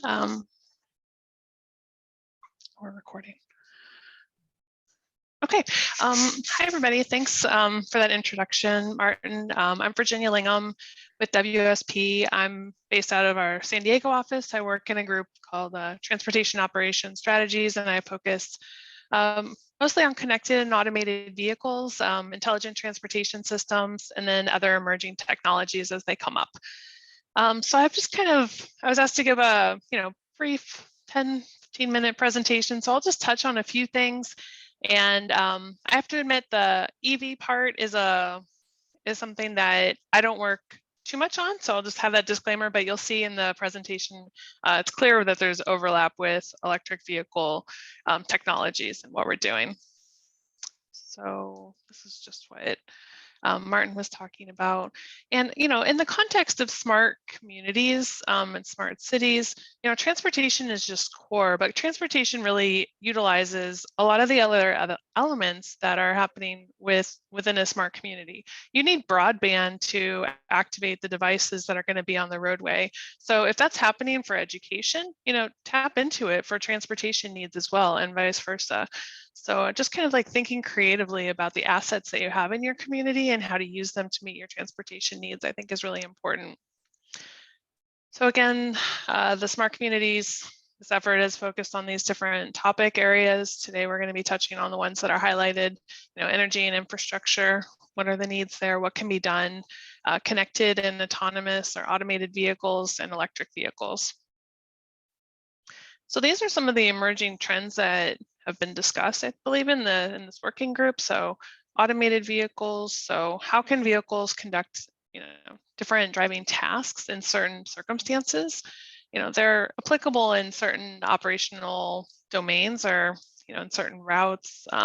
We're recording. Okay. Hi, everybody. Thanks for that introduction, Martin. I'm Virginia Lingham with WSP. I'm based out of our San Diego office. I work in a group called Transportation Operations Strategies, and I focus mostly on connected and automated vehicles, intelligent transportation systems, and then other emerging technologies as they come up. So I've just I was asked to give a brief 10-15-minute presentation. So I'll just touch on a few things. And I have to admit the EV part is something that I don't work too much on. So I'll just have that disclaimer, but you'll see in the presentation, it's clear that there's overlap with electric vehicle technologies and what we're doing. So this is just what Martin was talking about. And, in the context of smart communities and smart cities, transportation is just core, but transportation really utilizes a lot of the other elements that are happening within a smart community. You need broadband to activate the devices that are going to be on the roadway. So if that's happening for education, tap into it for transportation needs as well, and vice versa. So just thinking creatively about the assets that you have in your community and how to use them to meet your transportation needs, I think is really important. So again, the smart communities, this effort is focused on these different topic areas. Today, we're going to be touching on the ones that are highlighted, energy and infrastructure. What are the needs there? What can be done? Connected and autonomous or automated vehicles and electric vehicles. So these are some of the emerging trends that have been discussed, I believe, in this working group. So automated vehicles. So how can vehicles conduct, different driving tasks in certain circumstances? They're applicable in certain operational domains or, in certain routes. They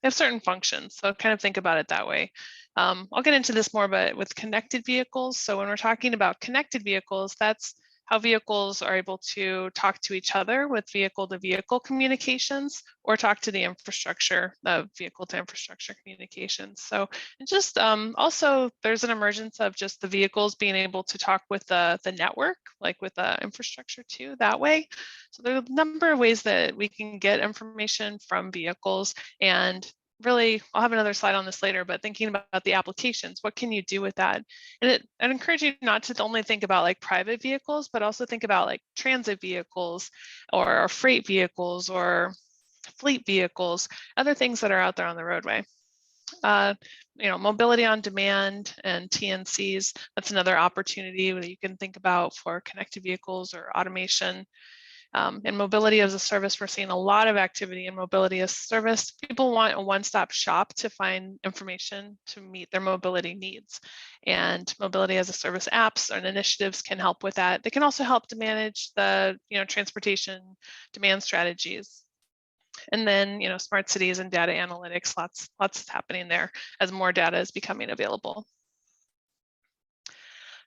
have certain functions. So think about it that way. I'll get into this more, but with connected vehicles. So when we're talking about connected vehicles, that's how vehicles are able to talk to each other with vehicle-to-vehicle communications, or talk to the infrastructure, the vehicle-to-infrastructure communications. So just also there's an emergence of just the vehicles being able to talk with the network, like with the infrastructure too, that way. So there are a number of ways that we can get information from vehicles, and really, I'll have another slide on this later, but thinking about the applications, what can you do with that? And I'd encourage you not to only think about private vehicles, but also think about transit vehicles or freight vehicles or fleet vehicles, other things that are out there on the roadway. Mobility on demand and TNCs, that's another opportunity that you can think about for connected vehicles or automation. And mobility as a service, we're seeing a lot of activity in mobility as a service. People want a one-stop shop to find information to meet their mobility needs. And mobility as a service apps and initiatives can help with that. They can also help to manage the transportation demand strategies. And then smart cities and data analytics, lots happening there as more data is becoming available.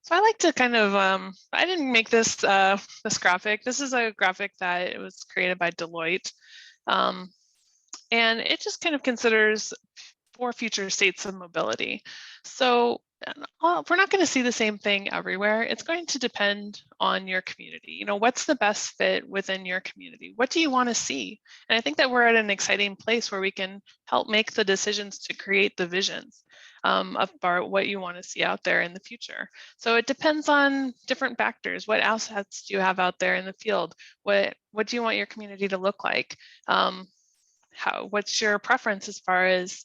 So I like to I didn't make this graphic. This is a graphic that it was created by Deloitte. And it just considers 4 future states of mobility. So we're not going to see the same thing everywhere. It's going to depend on your community. What's the best fit within your community? What do you want to see? And I think that we're at an exciting place where we can help make the decisions to create the visions about what you want to see out there in the future. So it depends on different factors. What assets do you have out there in the field? What do you want your community to look like? What's your preference as far as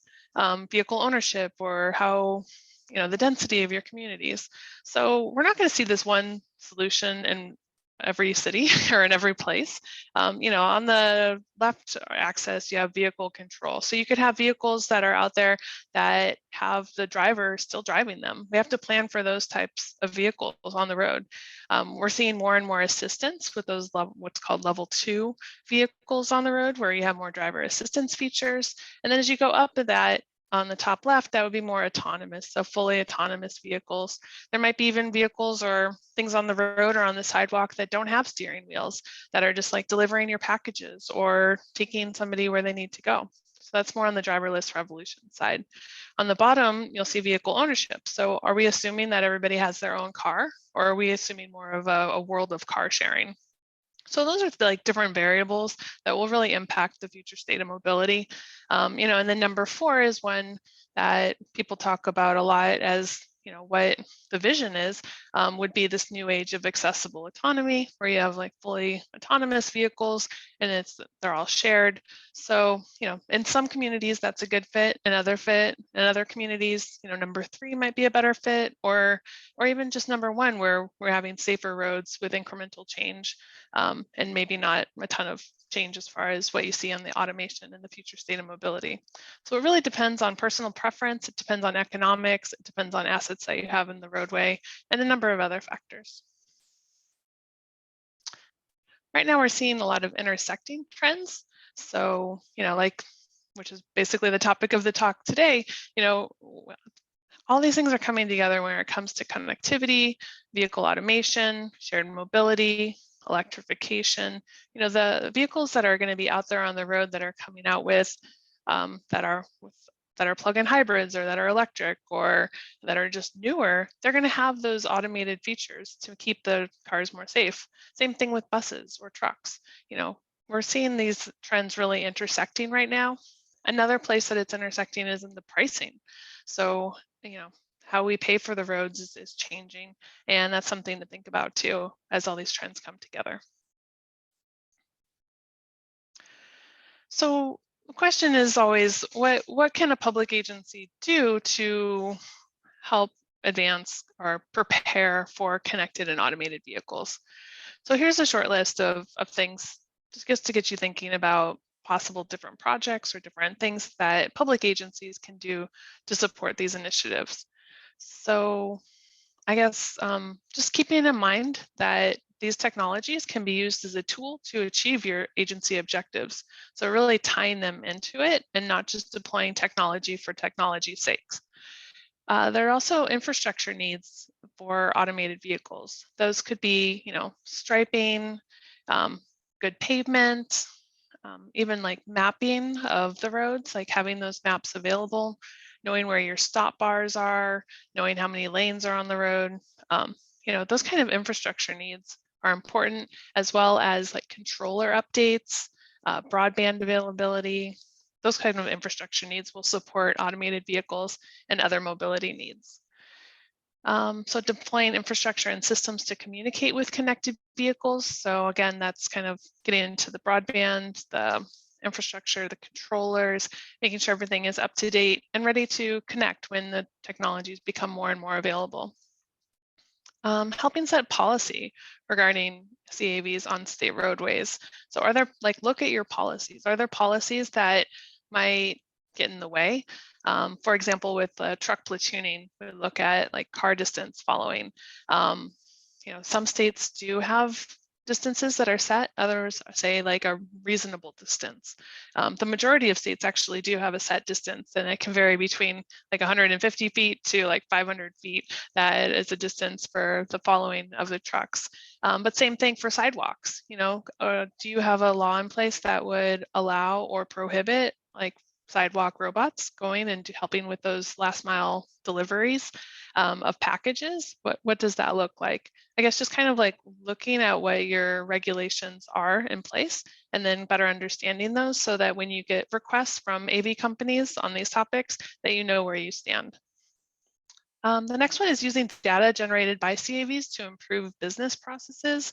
vehicle ownership, or how the density of your communities? So we're not going to see this one solution in every city or in every place. On the left axis, you have vehicle control. So you could have vehicles that are out there that have the driver still driving them. We have to plan for those types of vehicles on the road. We're seeing more and more assistance with those what's called level 2 vehicles on the road, where you have more driver assistance features. And then as you go up to that, on the top left, that would be more autonomous, so fully autonomous vehicles. There might be even vehicles or things on the road or on the sidewalk that don't have steering wheels, that are just delivering your packages or taking somebody where they need to go. So that's more on the driverless revolution side. On the bottom, you'll see vehicle ownership. So are we assuming that everybody has their own car, or are we assuming more of a world of car sharing? So those are like different variables that will really impact the future state of mobility. And then number 4 is one that people talk about a lot as, what the vision is, would be this new age of accessible autonomy, where you have like fully autonomous vehicles and they're all shared. So, in some communities that's a good fit, in other communities, number 3 might be a better fit, or even just number 1, where we're having safer roads with incremental change. And maybe not a ton of change as far as what you see on the automation and the future state of mobility. So it really depends on personal preference, it depends on economics, it depends on assets that you have in the roadway, and a number of other factors. Right now we're seeing a lot of intersecting trends. So, which is basically the topic of the talk today, all these things are coming together when it comes to connectivity, vehicle automation, shared mobility, electrification. The vehicles that are going to be out there on the road that are coming out with that are plug-in hybrids, or that are electric, or that are just newer, they're going to have those automated features to keep the cars more safe. Same thing with buses or trucks. We're seeing these trends really intersecting right now. Another place that it's intersecting is in the pricing. So, how we pay for the roads is changing, and that's something to think about too as all these trends come together. So the question is always, what can a public agency do to help advance or prepare for connected and automated vehicles? So here's a short list of things just to get you thinking about possible different projects or different things that public agencies can do to support these initiatives. So I guess just keeping in mind that these technologies can be used as a tool to achieve your agency objectives. So really tying them into it and not just deploying technology for technology's sake. There are also infrastructure needs for automated vehicles. Those could be, striping, good pavement, even like mapping of the roads, like having those maps available, knowing where your stop bars are, knowing how many lanes are on the road. Those kind of infrastructure needs are important, as well as like controller updates, broadband availability. Those kind of infrastructure needs will support automated vehicles and other mobility needs. So deploying infrastructure and systems to communicate with connected vehicles. So again, that's kind of getting into the broadband, the infrastructure, the controllers, making sure everything is up to date and ready to connect when the technologies become more and more available. Helping set policy regarding CAVs on state roadways. So are there, look at your policies. Are there policies that might get in the way? For example, with truck platooning, we look at like car distance following. Some states do have distances that are set, others say like a reasonable distance. The majority of states actually do have a set distance, and it can vary between like 150 feet to like 500 feet. That is a distance for the following of the trucks. But same thing for sidewalks. Do you have a law in place that would allow or prohibit like sidewalk robots going and helping with those last mile deliveries of packages? What does that look like? I guess just kind of like looking at what your regulations are in place and then better understanding those, so that when you get requests from AV companies on these topics, that you know where you stand. The next one is using data generated by CAVs to improve business processes.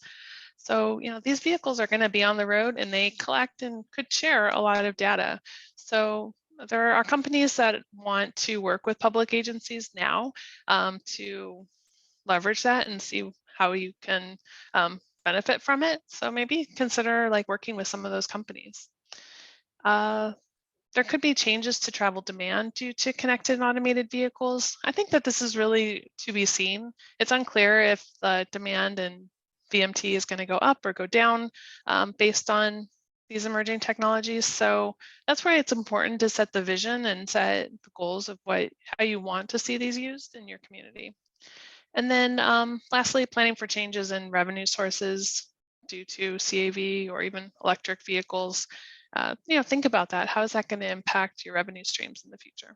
So, these vehicles are going to be on the road, and they collect and could share a lot of data. So there are companies that want to work with public agencies now to leverage that and see how you can benefit from it. So maybe consider like working with some of those companies. There could be changes to travel demand due to connected and automated vehicles. I think that this is really to be seen. It's unclear if the demand in VMT is going to go up or go down based on these emerging technologies. So that's why it's important to set the vision and set the goals of how you want to see these used in your community. And then lastly, planning for changes in revenue sources due to CAV or even electric vehicles. Think about that. How is that going to impact your revenue streams in the future?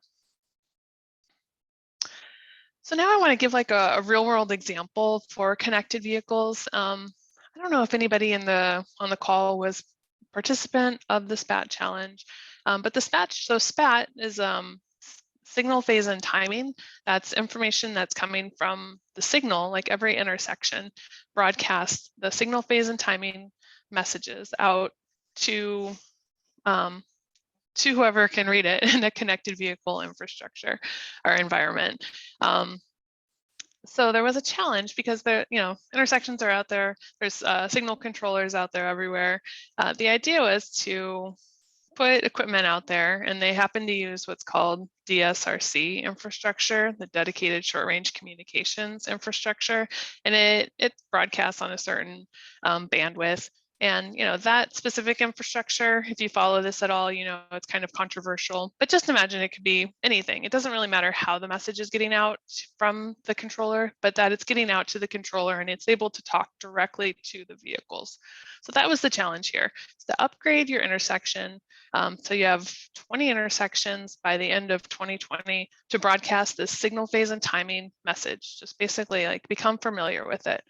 So now I want to give like a real world example for connected vehicles. I don't know if anybody on the call was participant of the SPAT challenge, but the SPAT is signal, phase, and timing. That's information that's coming from the signal, like every intersection broadcasts the signal, phase, and timing messages out to whoever can read it in a connected vehicle infrastructure or environment. So there was a challenge because intersections are out there. There's signal controllers out there everywhere. The idea was to put equipment out there, and they happen to use what's called DSRC infrastructure, the dedicated short range communications infrastructure, and it broadcasts on a certain bandwidth. And that specific infrastructure, if you follow this at all, it's kind of controversial, but just imagine it could be anything. It doesn't really matter how the message is getting out from the controller, but that it's getting out to the controller and it's able to talk directly to the vehicles. So that was the challenge here, is to upgrade your intersection. So you have 20 intersections by the end of 2020 to broadcast this signal, phase, and timing message. Just basically like become familiar with it.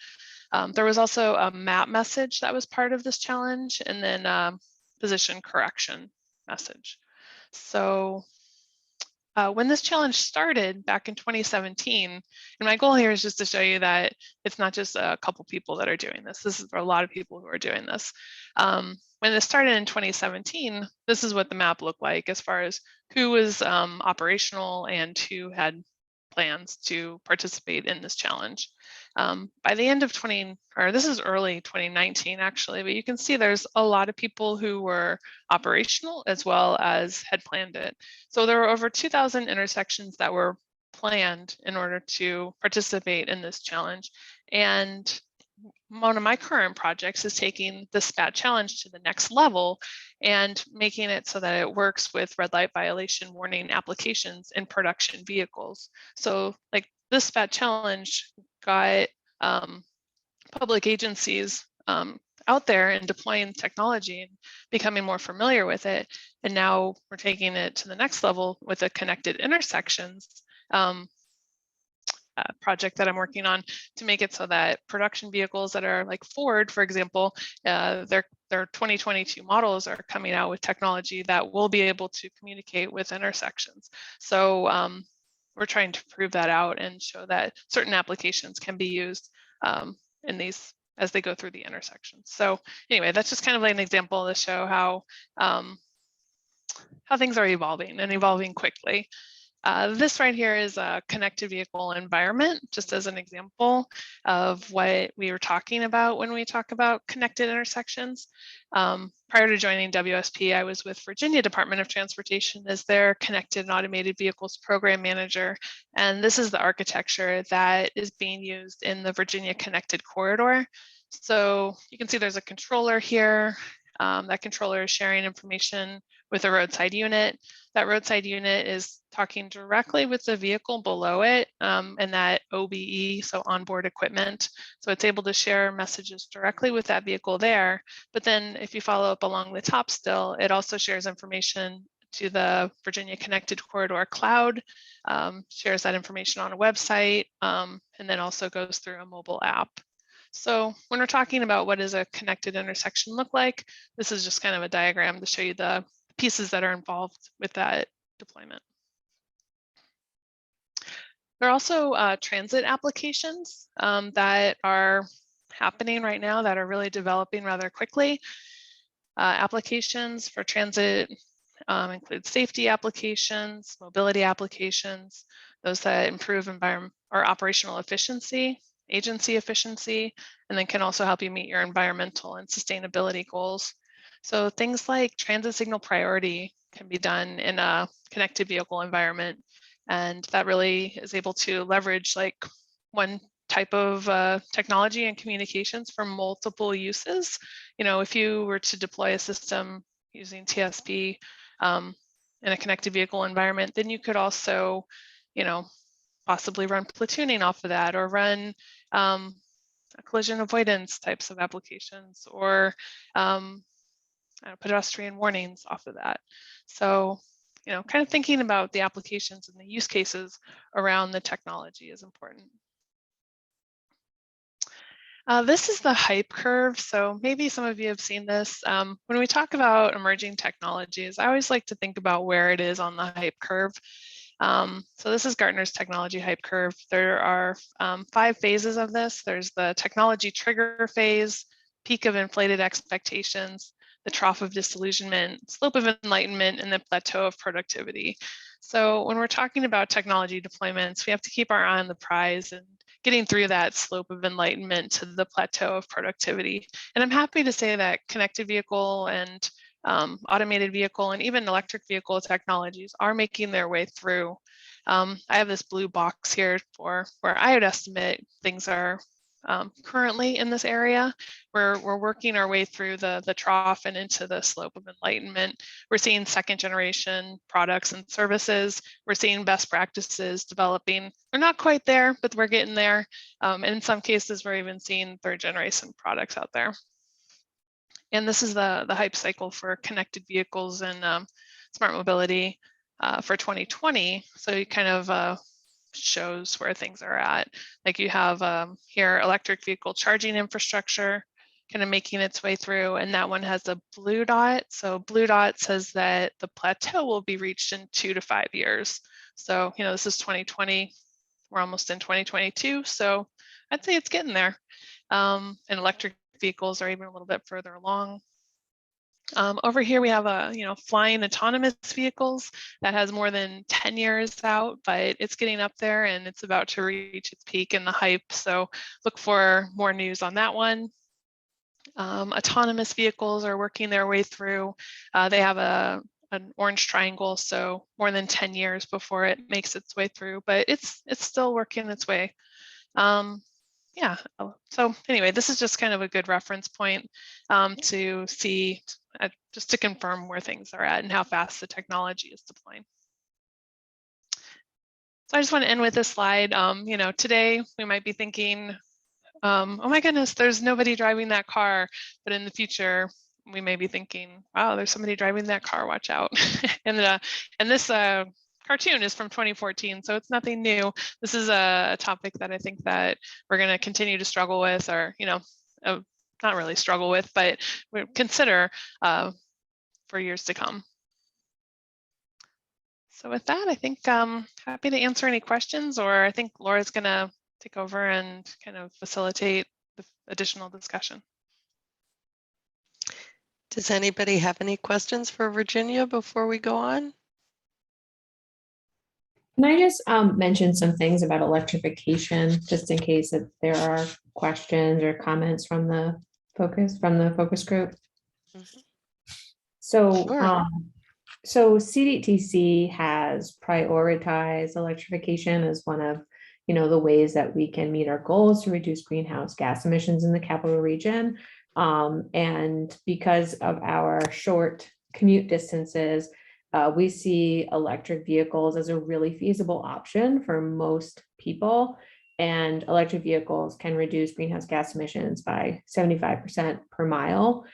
There was also a map message that was part of this challenge, and then position correction message. So when this challenge started back in 2017, and my goal here is just to show you that it's not just a couple people that are doing this. This is a lot of people who are doing this. When this started in 2017, this is what the map looked like as far as who was operational and who had plans to participate in this challenge. By the end of this is early 2019 actually, but you can see there's a lot of people who were operational as well as had planned it. So there were over 2,000 intersections that were planned in order to participate in this challenge. And one of my current projects is taking the SPAT challenge to the next level and making it so that it works with red light violation warning applications in production vehicles. So like this SPAT challenge got public agencies out there and deploying technology and becoming more familiar with it. And now we're taking it to the next level with the connected intersections project that I'm working on to make it so that production vehicles that are like Ford, for example, their 2022 models are coming out with technology that will be able to communicate with intersections. So we're trying to prove that out and show that certain applications can be used in these as they go through the intersections. So anyway, that's just kind of like an example to show how things are evolving and evolving quickly. This right here is a connected vehicle environment, just as an example of what we were talking about when we talk about connected intersections. Prior to joining WSP, I was with Virginia Department of Transportation as their Connected and Automated Vehicles Program Manager. And this is the architecture that is being used in the Virginia Connected Corridor. So you can see there's a controller here. That controller is sharing information with a roadside unit. That roadside unit is talking directly with the vehicle below it and that OBE, so onboard equipment. So it's able to share messages directly with that vehicle there. But then if you follow up along the top still, it also shares information to the Virginia Connected Corridor Cloud, shares that information on a website, and then also goes through a mobile app. So when we're talking about what does a connected intersection look like, this is just kind of a diagram to show you the pieces that are involved with that deployment. There are also transit applications that are happening right now that are really developing rather quickly. Applications for transit include safety applications, mobility applications, those that improve environment or operational efficiency, agency efficiency, and then can also help you meet your environmental and sustainability goals. So things like transit signal priority can be done in a connected vehicle environment. And that really is able to leverage like one type of technology and communications for multiple uses. If you were to deploy a system using TSP in a connected vehicle environment, then you could also, possibly run platooning off of that, or run collision avoidance types of applications, or pedestrian warnings off of that. So, kind of thinking about the applications and the use cases around the technology is important. This is the hype curve. So maybe some of you have seen this. When we talk about emerging technologies, I always like to think about where it is on the hype curve. So this is Gartner's technology hype curve. There are 5 phases of this. There's the technology trigger phase, peak of inflated expectations, the trough of disillusionment, slope of enlightenment, and the plateau of productivity. So when we're talking about technology deployments, we have to keep our eye on the prize and getting through that slope of enlightenment to the plateau of productivity. And I'm happy to say that connected vehicle and automated vehicle and even electric vehicle technologies are making their way through. I have this blue box here for where I would estimate things are currently in this area. We're working our way through the trough and into the slope of enlightenment. We're seeing second generation products and services. We're seeing best practices developing. We're not quite there, but we're getting there. And in some cases, we're even seeing third generation products out there. And this is the hype cycle for connected vehicles and smart mobility for 2020. So it kind of shows where things are at. Like you have here electric vehicle charging infrastructure kind of making its way through, and that one has a blue dot. So blue dot says that the plateau will be reached in 2 to 5 years. So, you know, this is 2020. We're almost in 2022. So I'd say it's getting there. And electric vehicles are even a little bit further along. Over here we have flying autonomous vehicles that has more than 10 years out, but it's getting up there and it's about to reach its peak in the hype. So look for more news on that one. Autonomous vehicles are working their way through. They have an orange triangle, so more than 10 years before it makes its way through, but it's still working its way. Yeah, so anyway, this is just kind of a good reference point to see, just to confirm where things are at and how fast the technology is deploying. So I just want to end with this slide. You know, today we might be thinking, oh my goodness, there's nobody driving that car, but in the future, we may be thinking, wow, there's somebody driving that car, watch out. and this cartoon is from 2014, so it's nothing new. This is a topic that I think that we're going to continue to struggle with, or not really struggle with, but we consider for years to come. So with that, I think I'm happy to answer any questions, or I think Laura's going to take over and kind of facilitate the additional discussion. Does anybody have any questions for Virginia before we go on? Can I just mention some things about electrification, just in case that there are questions or comments from the focus group? Mm-hmm. So, sure. So CDTC has prioritized electrification as one of, the ways that we can meet our goals to reduce greenhouse gas emissions in the capital region. And because of our short commute distances, we see electric vehicles as a really feasible option for most people. And electric vehicles can reduce greenhouse gas emissions by 75% per mile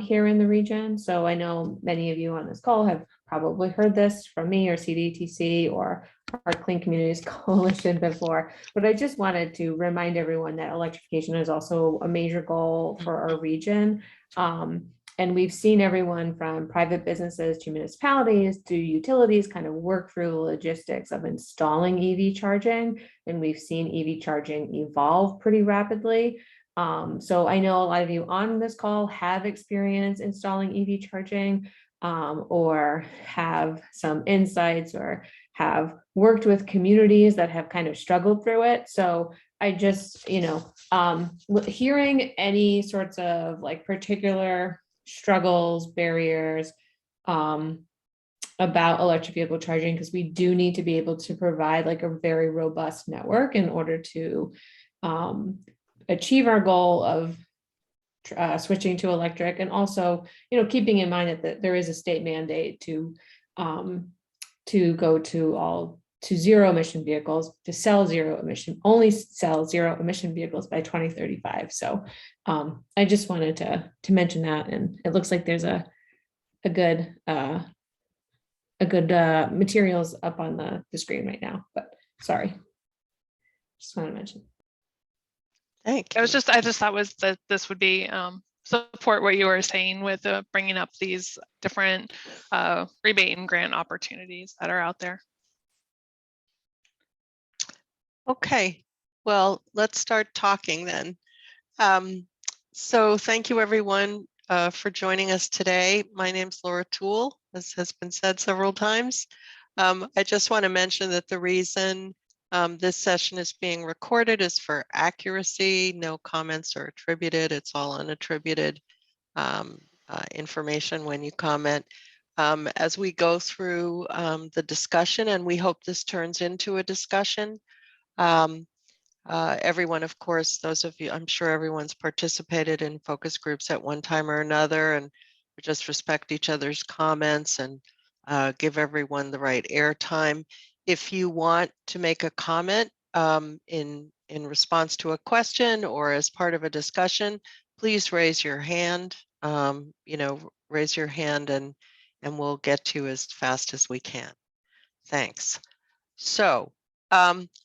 here in the region. So I know many of you on this call have probably heard this from me or CDTC or our Clean Communities Coalition before, but I just wanted to remind everyone that electrification is also a major goal for our region. And we've seen everyone from private businesses to municipalities to utilities kind of work through the logistics of installing EV charging. And we've seen EV charging evolve pretty rapidly. So I know a lot of you on this call have experience installing EV charging or have some insights or have worked with communities that have kind of struggled through it. So I just, hearing any sorts of like particular struggles, barriers about electric vehicle charging, because we do need to be able to provide like a very robust network in order to achieve our goal of switching to electric, and also, keeping in mind that there is a state mandate to go to zero emission vehicles, to only sell zero emission vehicles by 2035. So I just wanted to mention that, and it looks like there's a good materials up on the screen right now, but sorry, just want to mention. Thank I you. just thought was that this would be support what you were saying with bringing up these different rebate and grant opportunities that are out there. Okay, well, let's start talking then. So thank you everyone for joining us today. My name's Laura Toole, as has been said several times. I just want to mention that the reason this session is being recorded is for accuracy. No comments are attributed. It's all unattributed information when you comment. As we go through the discussion, and we hope this turns into a discussion, everyone, of course, those of you, I'm sure everyone's participated in focus groups at one time or another, and we just respect each other's comments and give everyone the right airtime. If you want to make a comment in response to a question or as part of a discussion, please raise your hand. Raise your hand and we'll get to you as fast as we can. Thanks. So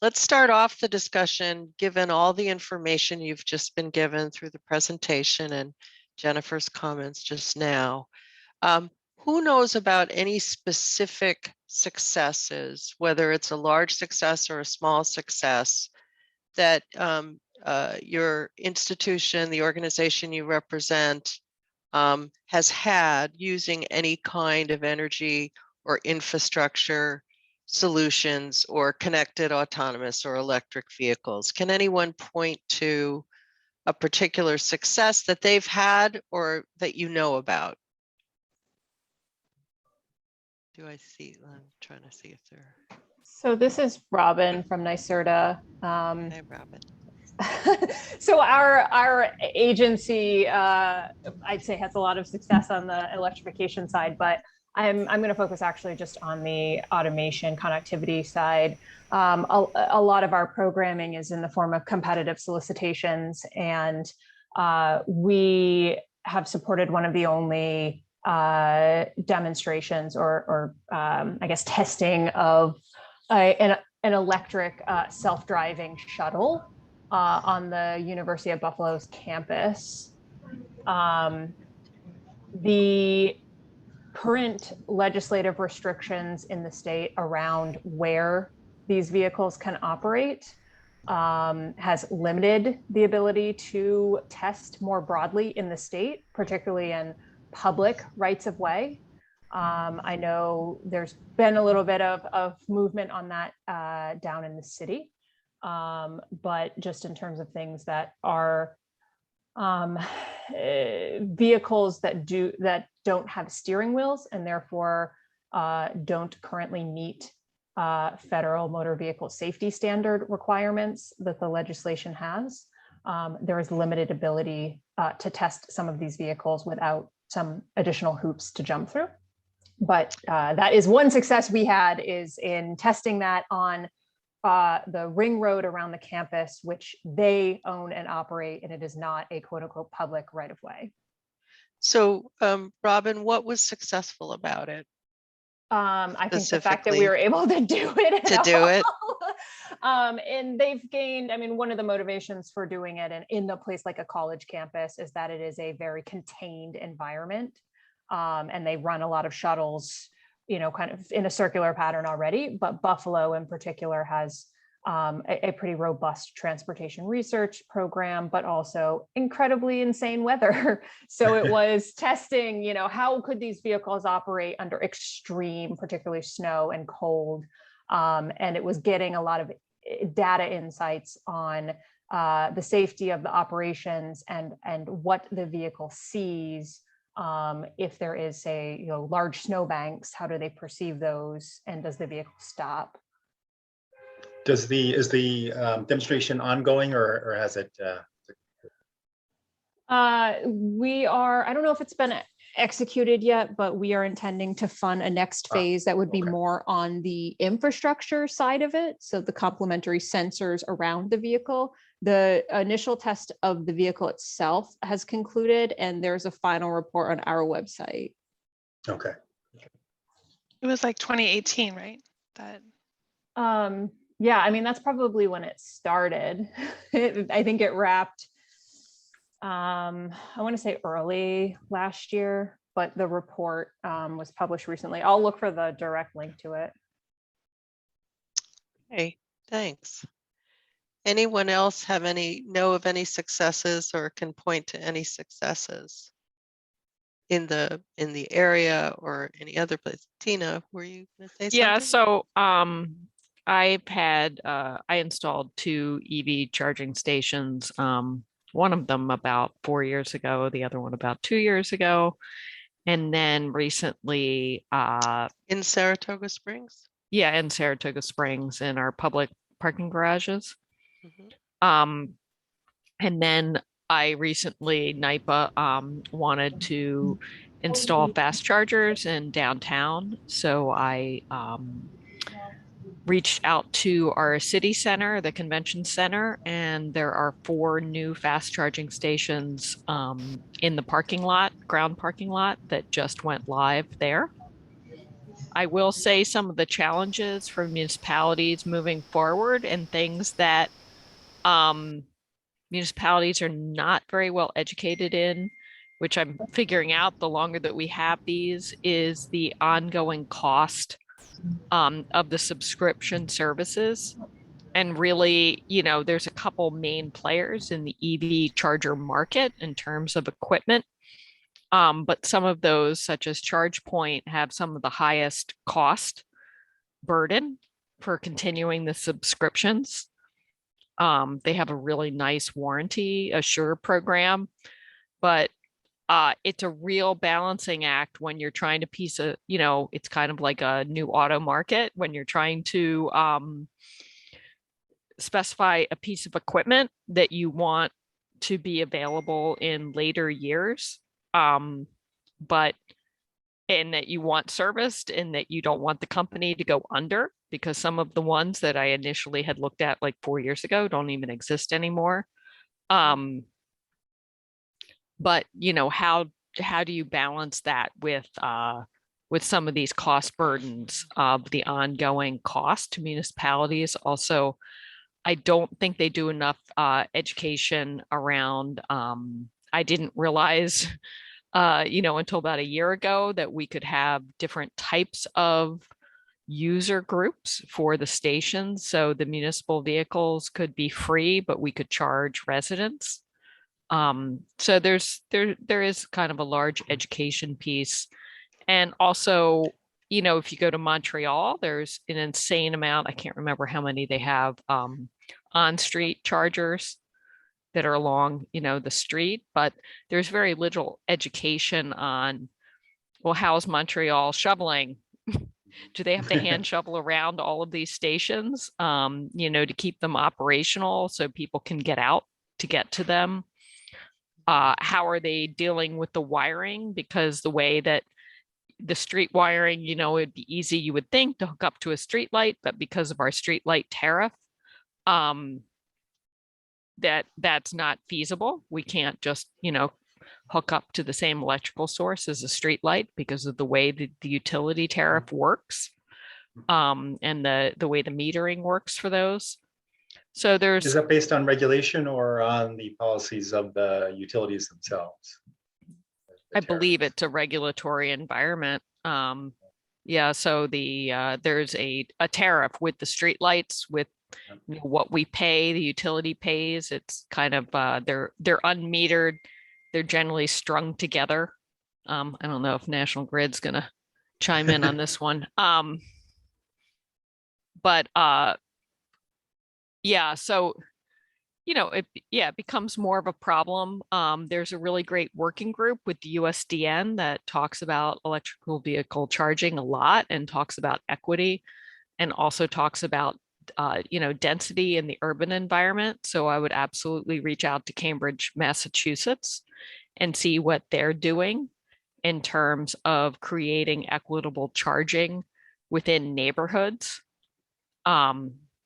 let's start off the discussion, given all the information you've just been given through the presentation and Jennifer's comments just now. Who knows about any specific successes, whether it's a large success or a small success, that your institution, the organization you represent, has had using any kind of energy or infrastructure solutions or connected autonomous or electric vehicles? Can anyone point to a particular success that they've had or that you know about? Do I see? I'm trying to see if they're. So this is Robin from NYSERDA. Hey, Robin. So our agency, I'd say, has a lot of success on the electrification side, but I'm going to focus actually just on the automation connectivity side. A lot of our programming is in the form of competitive solicitations, and we have supported one of the only demonstrations or I guess testing of an electric self-driving shuttle on the University of Buffalo's campus. The current legislative restrictions in the state around where these vehicles can operate has limited the ability to test more broadly in the state, particularly in public rights of way. I know there's been a little bit of movement on that down in the city, but just in terms of things that are vehicles that don't have steering wheels and therefore don't currently meet federal motor vehicle safety standard requirements that the legislation has, there is limited ability to test some of these vehicles without some additional hoops to jump through. But that is one success we had, is in testing that on the ring road around the campus, which they own and operate, and it is not a quote unquote public right of way. So Robin, what was successful about it? I think the fact that we were able to do it and they've gained, I mean, one of the motivations for doing it in a place like a college campus is that it is a very contained environment, and they run a lot of shuttles, kind of in a circular pattern already, but Buffalo in particular has a pretty robust transportation research program, but also incredibly insane weather. So it was testing, how could these vehicles operate under extreme, particularly snow and cold. And it was getting a lot of data insights on the safety of the operations and what the vehicle sees. If there is, say, large snowbanks, how do they perceive those, and does the vehicle stop? Is the demonstration ongoing, or has it? We are, I don't know if it's been executed yet, but we are intending to fund a next phase that would be more on the infrastructure side of it. So the complementary sensors around the vehicle. The initial test of the vehicle itself has concluded, and there's a final report on our website. Okay. It was like 2018, right? That Yeah, I mean, that's probably when it started. I think it wrapped, I want to say early last year, but the report was published recently. I'll look for the direct link to it. Hey, thanks. Anyone else know of any successes or can point to any successes in the area or any other place? Tina, were you going to say something? Yeah, so I installed 2 EV charging stations. One of them about 4 years ago, the other one about 2 years ago. And then recently in Saratoga Springs? Yeah, in Saratoga Springs in our public parking garages. Mm-hmm. And then I recently, NYPA wanted to install fast chargers in downtown. So I reached out to our city center, the convention center, and there are 4 new fast charging stations in the parking lot, ground parking lot, that just went live there. I will say some of the challenges for municipalities moving forward and things that municipalities are not very well educated in, which I'm figuring out the longer that we have these, is the ongoing cost of the subscription services. And really, there's a couple main players in the EV charger market in terms of equipment. But some of those, such as ChargePoint, have some of the highest cost burden for continuing the subscriptions. They have a really nice warranty assure program, but it's a real balancing act when you're trying to it's kind of like a new auto market when you're trying to specify a piece of equipment that you want to be available in later years, but and that you want serviced and that you don't want the company to go under, because some of the ones that I initially had looked at like 4 years ago don't even exist anymore. But how do you balance that with some of these cost burdens of the ongoing cost to municipalities? Also, I don't think they do enough education around, I didn't realize until about a year ago that we could have different types of user groups for the stations. So the municipal vehicles could be free, but we could charge residents. So there is kind of a large education piece. And also, if you go to Montreal, there's an insane amount. I can't remember how many they have on-street chargers that are along, the street, but there's very little education on, well, how's Montreal shoveling? Do they have to hand shovel around all of these stations, to keep them operational so people can get out to get to them? How are they dealing with the wiring? Because the way that the street wiring, it'd be easy, you would think, to hook up to a street light, but because of our street light tariff, that's not feasible. We can't just, hook up to the same electrical source as a street light because of the way that the utility tariff works, and the way the metering works for those. So is that based on regulation or on the policies of the utilities themselves? I believe it's a regulatory environment. Yeah, so there's a tariff with the streetlights, with what we pay, the utility pays. It's kind of they're unmetered. They're generally strung together. I don't know if National Grid's gonna chime in on this one. But yeah, so it becomes more of a problem. There's a really great working group with the USDN that talks about electrical vehicle charging a lot and talks about equity, and also talks about density in the urban environment. So I would absolutely reach out to Cambridge, Massachusetts, and see what they're doing in terms of creating equitable charging within neighborhoods.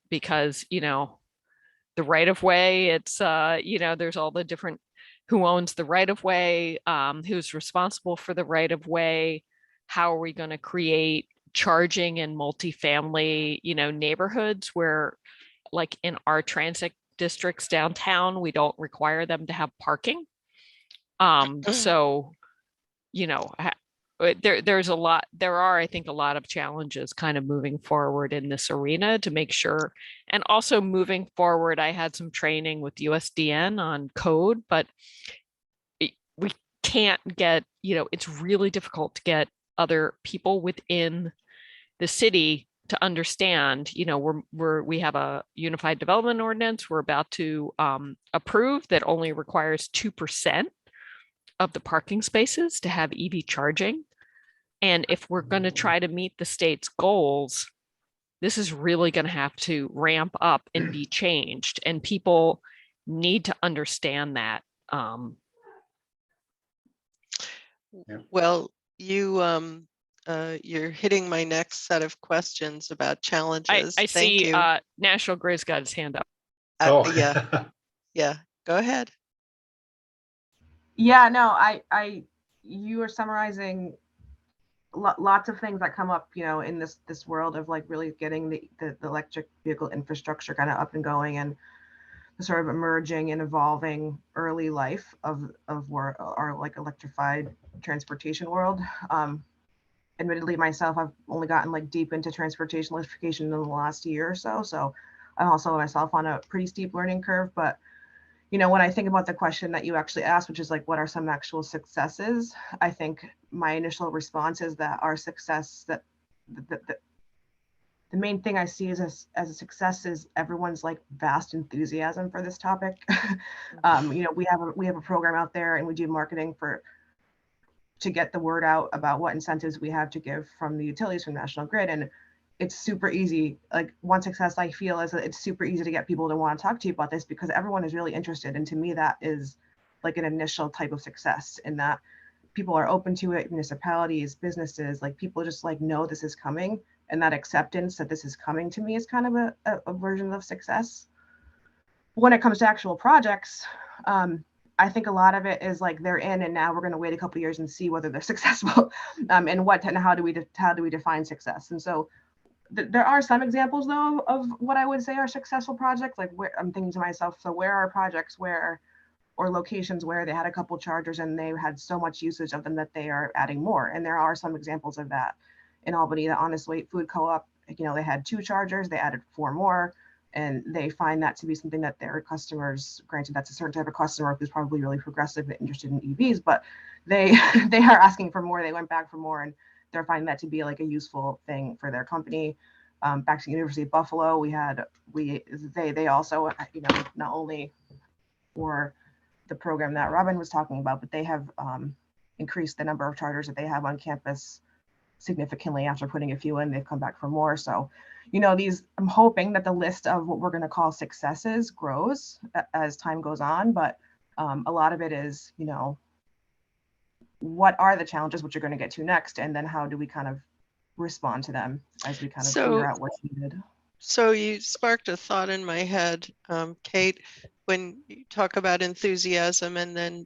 Because, the right of way, it's, there's all the different, who owns the right of way, who's responsible for the right of way, how are we going to create charging in multifamily, neighborhoods where, like in our transit districts downtown, we don't require them to have parking. So, there are, I think, a lot of challenges kind of moving forward in this arena to make sure. And also moving forward, I had some training with USDN on code, but we can't get, it's really difficult to get other people within the city to understand, we have a unified development ordinance we're about to approve that only requires 2% of the parking spaces to have EV charging. And if we're going to try to meet the state's goals, this is really going to have to ramp up and be changed. And people need to understand that. Well, you're hitting my next set of questions about challenges. I Thank see you. National Grid's got his hand up. Yeah, go ahead. Yeah, no, you are summarizing lots of things that come up, in this world of like really getting the electric vehicle infrastructure kind of up and going, and the sort of emerging and evolving early life of where our like electrified transportation world. Admittedly, myself, I've only gotten like deep into transportation electrification in the last year or so. So I'm also myself on a pretty steep learning curve. But, when I think about the question that you actually asked, which is like, what are some actual successes? I think my initial response is that our success, that the main thing I see as a success is everyone's like vast enthusiasm for this topic. We have a program out there, and we do marketing to get the word out about what incentives we have to give from the utilities from National Grid. And it's super easy. Like, one success I feel is that it's super easy to get people to want to talk to you about this because everyone is really interested. And to me, that is like an initial type of success, in that people are open to it, municipalities, businesses, like people just like know this is coming. And that acceptance that this is coming, to me, is kind of a version of success. When it comes to actual projects, I think a lot of it is like they're in, and now we're going to wait a couple of years and see whether they're successful, and how do we define success. And so there are some examples though of what I would say are successful projects. Like, where I'm thinking to myself, so where are projects or locations where they had a couple chargers and they had so much usage of them that they are adding more. And there are some examples of that in Albany. The Honest Weight Food Co-op, they had 2 chargers, they added 4 more. And they find that to be something that their customers, granted that's a certain type of customer who's probably really progressive and interested in EVs, but they are asking for more. They went back for more, and they're finding that to be like a useful thing for their company. Back to the University of Buffalo, they also, not only for the program that Robin was talking about, but they have increased the number of chargers that they have on campus significantly after putting a few in. They've come back for more. So, I'm hoping that the list of what we're going to call successes grows as time goes on. But a lot of it is, what are the challenges, which you're going to get to next, and then how do we kind of respond to them as we kind of figure out what's needed. So you sparked a thought in my head, Kate, when you talk about enthusiasm and then,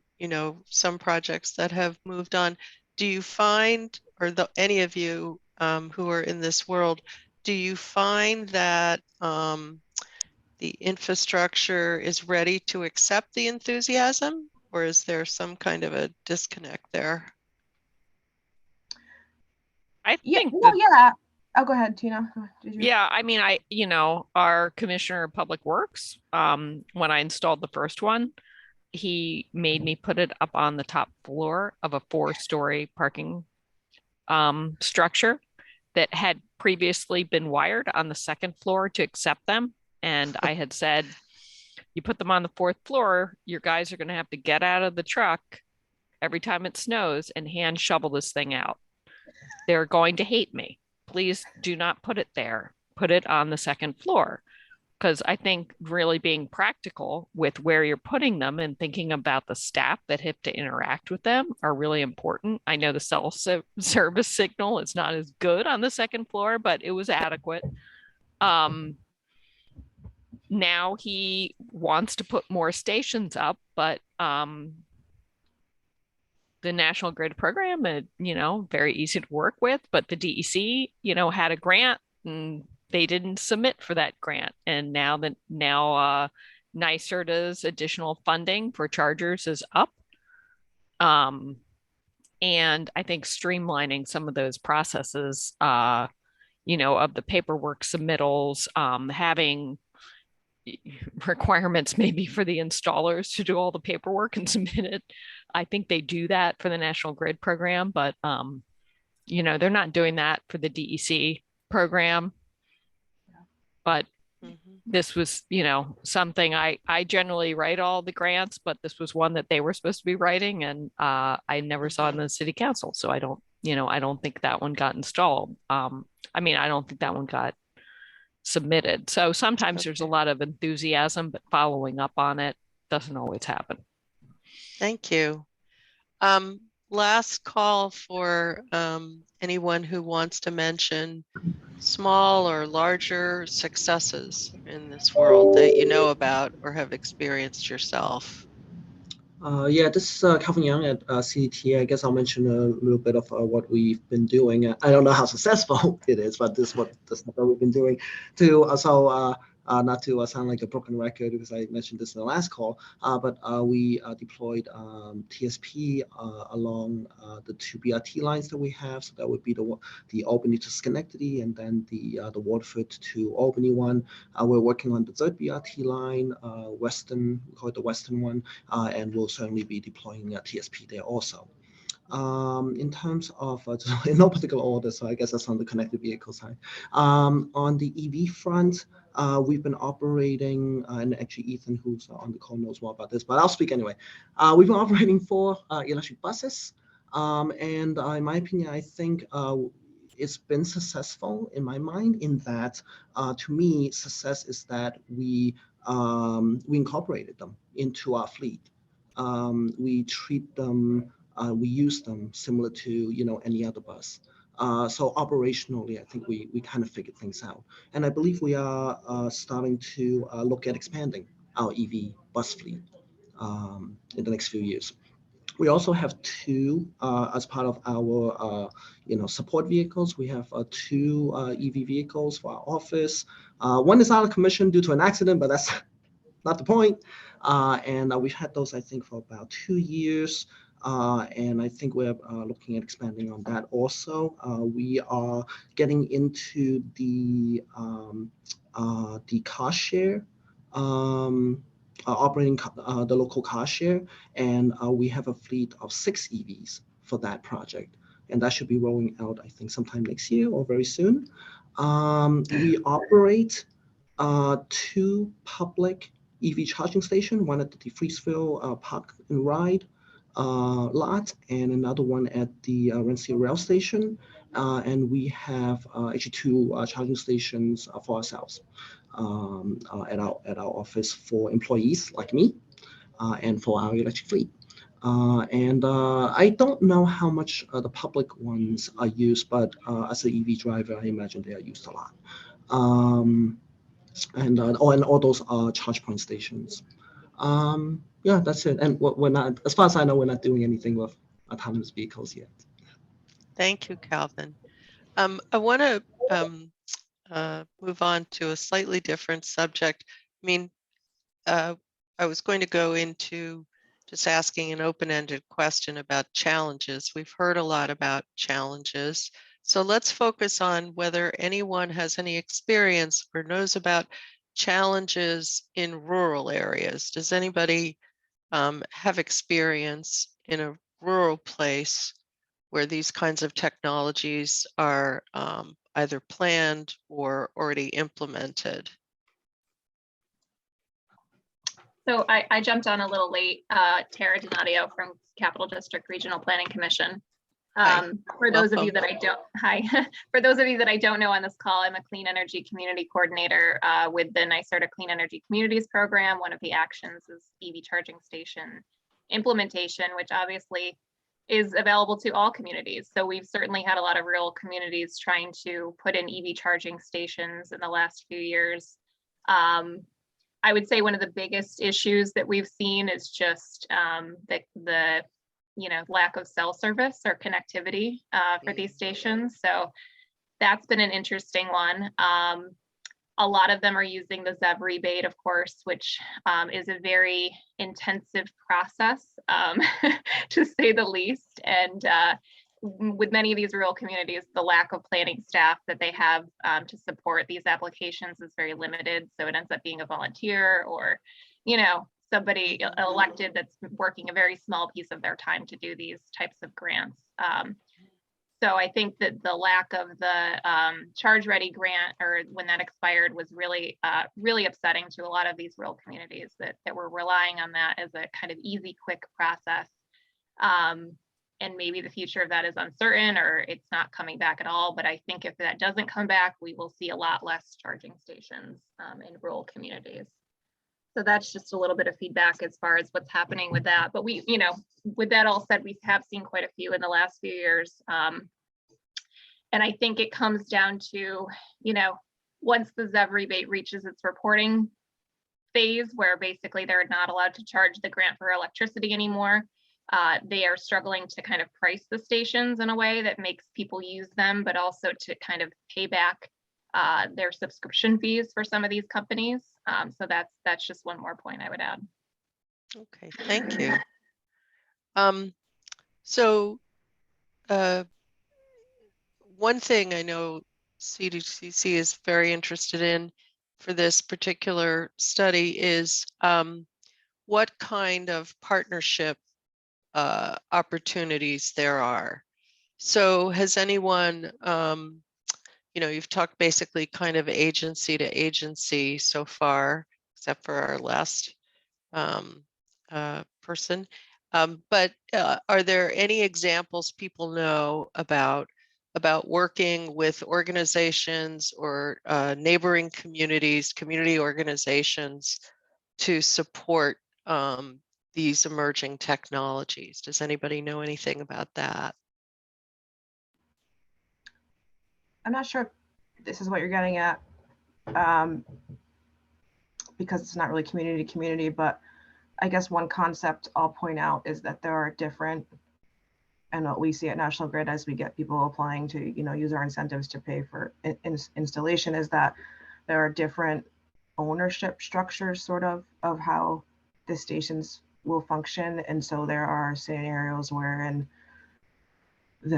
some projects that have moved on. Do you find, or any of you who are in this world, do you find that the infrastructure is ready to accept the enthusiasm, or is there some kind of a disconnect there? I think Oh, go ahead, Tina. Yeah, I mean, our Commissioner of Public Works, when I installed the first one, he made me put it up on the top floor of a 4-story parking structure that had previously been wired on the 2nd floor to accept them. And I had said, you put them on the 4th floor, your guys are going to have to get out of the truck every time it snows and hand shovel this thing out. They're going to hate me. Please do not put it there. Put it on the 2nd floor. Because I think really being practical with where you're putting them and thinking about the staff that have to interact with them are really important. I know the cell service signal is not as good on the 2nd floor, but it was adequate. Now he wants to put more stations up, but the National Grid program, very easy to work with, but the DEC, had a grant and they didn't submit for that grant. And now NYSERDA's additional funding for chargers is up. And I think streamlining some of those processes, of the paperwork submittals, having requirements maybe for the installers to do all the paperwork and submit it. I think they do that for the National Grid program, but they're not doing that for the DEC program. But this was, something I generally write all the grants, but this was one that they were supposed to be writing, and I never saw it in the city council. So I don't think that one got installed. I don't think that one got submitted. So sometimes there's a lot of enthusiasm, but following up on it doesn't always happen. Thank you. Last call for anyone who wants to mention small or larger successes in this world that you know about or have experienced yourself. Yeah, this is Calvin Young at CET. I guess I'll mention a little bit of what we've been doing. I don't know how successful it is, but this is what the stuff that we've been doing to not to sound like a broken record, because I mentioned this in the last call, but we deployed TSP along the 2 BRT lines that we have. So that would be the Albany to Schenectady, and then the Waterford to Albany one. We're working on the 3rd BRT line, Western, we call it the Western one, and we'll certainly be deploying TSP there also. In terms of, in no particular order, so I guess that's on the connected vehicle side. On the EV front, we've been operating, and actually Ethan, who's on the call, knows more about this, but I'll speak anyway. We've been operating 4 electric buses, and in my opinion, I think it's been successful in my mind, in that, to me, success is that we incorporated them into our fleet. We treat them, we use them similar to any other bus. So operationally, I think we kind of figured things out, and I believe we are starting to look at expanding our EV bus fleet in the next few years. We also have 2 as part of our support vehicles. We have 2 EV vehicles for our office. One is out of commission due to an accident, but that's not the point. And we've had those, I think, for about 2 years. And I think we're looking at expanding on that also. We are getting into the car share, operating the local car share, and we have a fleet of 6 EVs for that project, and that should be rolling out, I think, sometime next year or very soon. We operate 2 public EV charging stations, one at the Freesville Park and Ride lot, and another one at the Rensselaer Rail Station. And we have actually 2 charging stations for ourselves at our office for employees like me, and for our electric fleet. And I don't know how much the public ones are used, but as an EV driver, I imagine they are used a lot. And all those are charge point stations. Yeah, that's it. And we're not, as far as I know, we're not doing anything with autonomous vehicles yet. Thank you, Calvin. I want to move on to a slightly different subject. I mean, I was going to go into just asking an open-ended question about challenges. We've heard a lot about challenges. So let's focus on whether anyone has any experience or knows about challenges in rural areas. Does anybody have experience in a rural place where these kinds of technologies are either planned or already implemented? So I jumped on a little late. Tara Donadio from Capital District Regional Planning Commission. For those of you that I don't, for those of you that I don't know on this call, I'm a Clean Energy Community Coordinator with the NYSERDA Clean Energy Communities Program. One of the actions is EV charging station implementation, which obviously is available to all communities. So we've certainly had a lot of rural communities trying to put in EV charging stations in the last few years. I would say one of the biggest issues that we've seen is just the lack of cell service or connectivity for these stations. So that's been an interesting one. A lot of them are using the ZEV rebate, of course, which is a very intensive process, to say the least. And with many of these rural communities, the lack of planning staff that they have to support these applications is very limited. So it ends up being a volunteer or, somebody elected that's working a very small piece of their time to do these types of grants. So I think that the lack of the Charge Ready grant, or when that expired, was really, really upsetting to a lot of these rural communities that were relying on that as a kind of easy, quick process. And maybe the future of that is uncertain, or it's not coming back at all. But I think if that doesn't come back, we will see a lot less charging stations in rural communities. So that's just a little bit of feedback as far as what's happening with that. But we, with that all said, we have seen quite a few in the last few years. And I think it comes down to, once the ZEV rebate reaches its reporting phase, where basically they're not allowed to charge the grant for electricity anymore, they are struggling to kind of price the stations in a way that makes people use them, but also to kind of pay back their subscription fees for some of these companies. So that's just one more point I would add. Okay, thank you. So one thing I know CDCC is very interested in for this particular study is what kind of partnership opportunities there are. So has anyone, you've talked basically kind of agency to agency so far, except for our last person. But are there any examples people know about working with organizations or neighboring communities, community organizations to support these emerging technologies? Does anybody know anything about that? I'm not sure if this is what you're getting at, because it's not really community to community, but I guess one concept I'll point out is that there are different, and what we see at National Grid as we get people applying to, use our incentives to pay for installation, is that there are different ownership structures sort of how the stations will function. And so there are scenarios where in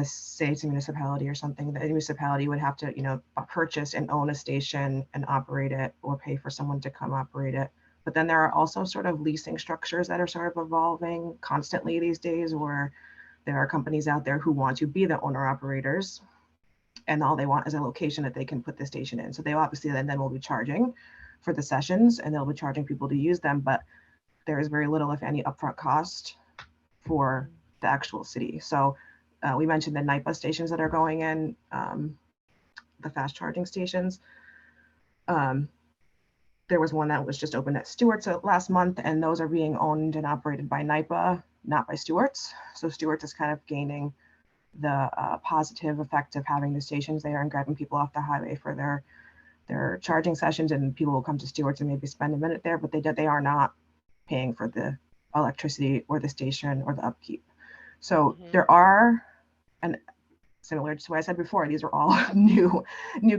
say it's a municipality or something, the municipality would have to, purchase and own a station and operate it, or pay for someone to come operate it. But then there are also sort of leasing structures that are sort of evolving constantly these days, where there are companies out there who want to be the owner operators, and all they want is a location that they can put the station in. So they obviously then will be charging for the sessions, and they'll be charging people to use them, but there is very little, if any, upfront cost for the actual city. So we mentioned the NIPA stations that are going in, the fast charging stations. There was one that was just opened at Stewart's last month, and those are being owned and operated by NIPA, not by Stewart's. So Stewart's is kind of gaining the positive effect of having the stations there and grabbing people off the highway for their charging sessions, and people will come to Stewart's and maybe spend a minute there, but they are not paying for the electricity or the station or the upkeep. So there are, and similar to what I said before, these are all new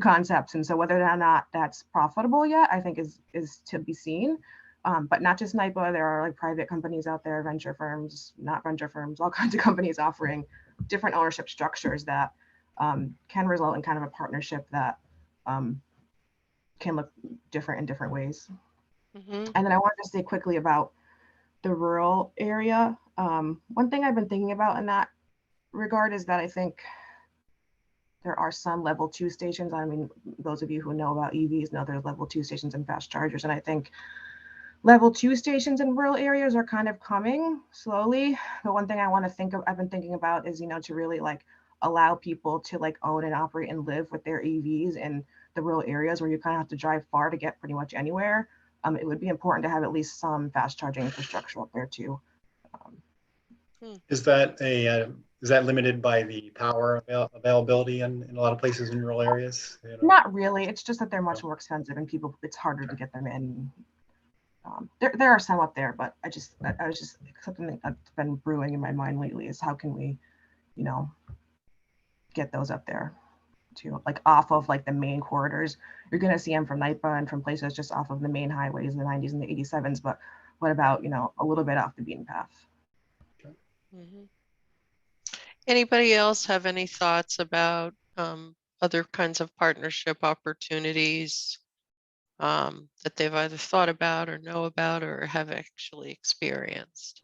concepts. And so whether or not that's profitable yet, I think is to be seen. But not just NIPA, there are like private companies out there, venture firms, not venture firms, all kinds of companies offering different ownership structures that can result in kind of a partnership that can look different in different ways. And then I wanted to say quickly about the rural area. One thing I've been thinking about in that regard is that I think there are some level 2 stations. I mean, those of you who know about EVs know there's level 2 stations and fast chargers. And I think level 2 stations in rural areas are kind of coming slowly. But one thing I've been thinking about is, to really like allow people to like own and operate and live with their EVs in the rural areas where you kind of have to drive far to get pretty much anywhere. It would be important to have at least some fast charging infrastructure up there too. Is that limited by the power availability in a lot of places in rural areas? Not really. It's just that they're much more expensive, and it's harder to get them in. There are some up there, but I was just something that's been brewing in my mind lately is how can we, you know, get those up there to like off of like the main corridors. You're going to see them from NIPA and from places just off of the main highways in the 90s and the 87s. But what about, you know, a little bit off the beaten path? Mm-hmm. Anybody else have any thoughts about other kinds of partnership opportunities that they've either thought about or know about or have actually experienced?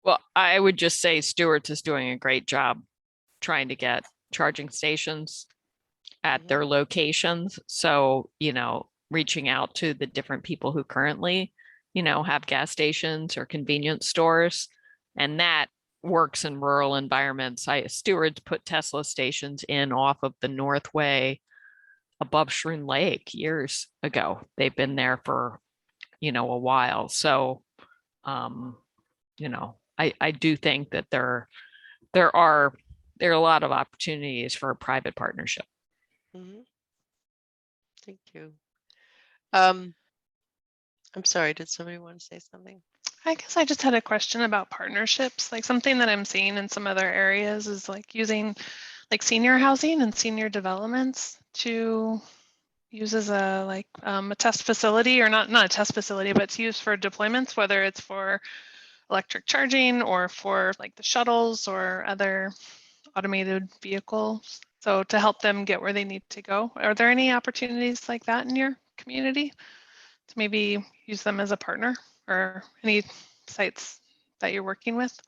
Well, I would just say Stewart's is doing a great job trying to get charging stations at their locations. So, you know, reaching out to the different people who currently, you know, have gas stations or convenience stores. And that works in rural environments. Stewart's put Tesla stations in off of the Northway above Shroon Lake years ago. They've been there for, you know, a while. So, you know, I do think that there are a lot of opportunities for a private partnership. Mm-hmm. Thank you. I'm sorry, did somebody want to say something? I guess I just had a question about partnerships. Like something that I'm seeing in some other areas is like using like senior housing and senior developments to use as a test facility, or not a test facility, but it's used for deployments, whether it's for electric charging or for like the shuttles or other automated vehicles. So to help them get where they need to go. Are there any opportunities like that in your community to maybe use them as a partner, or any sites that you're working with?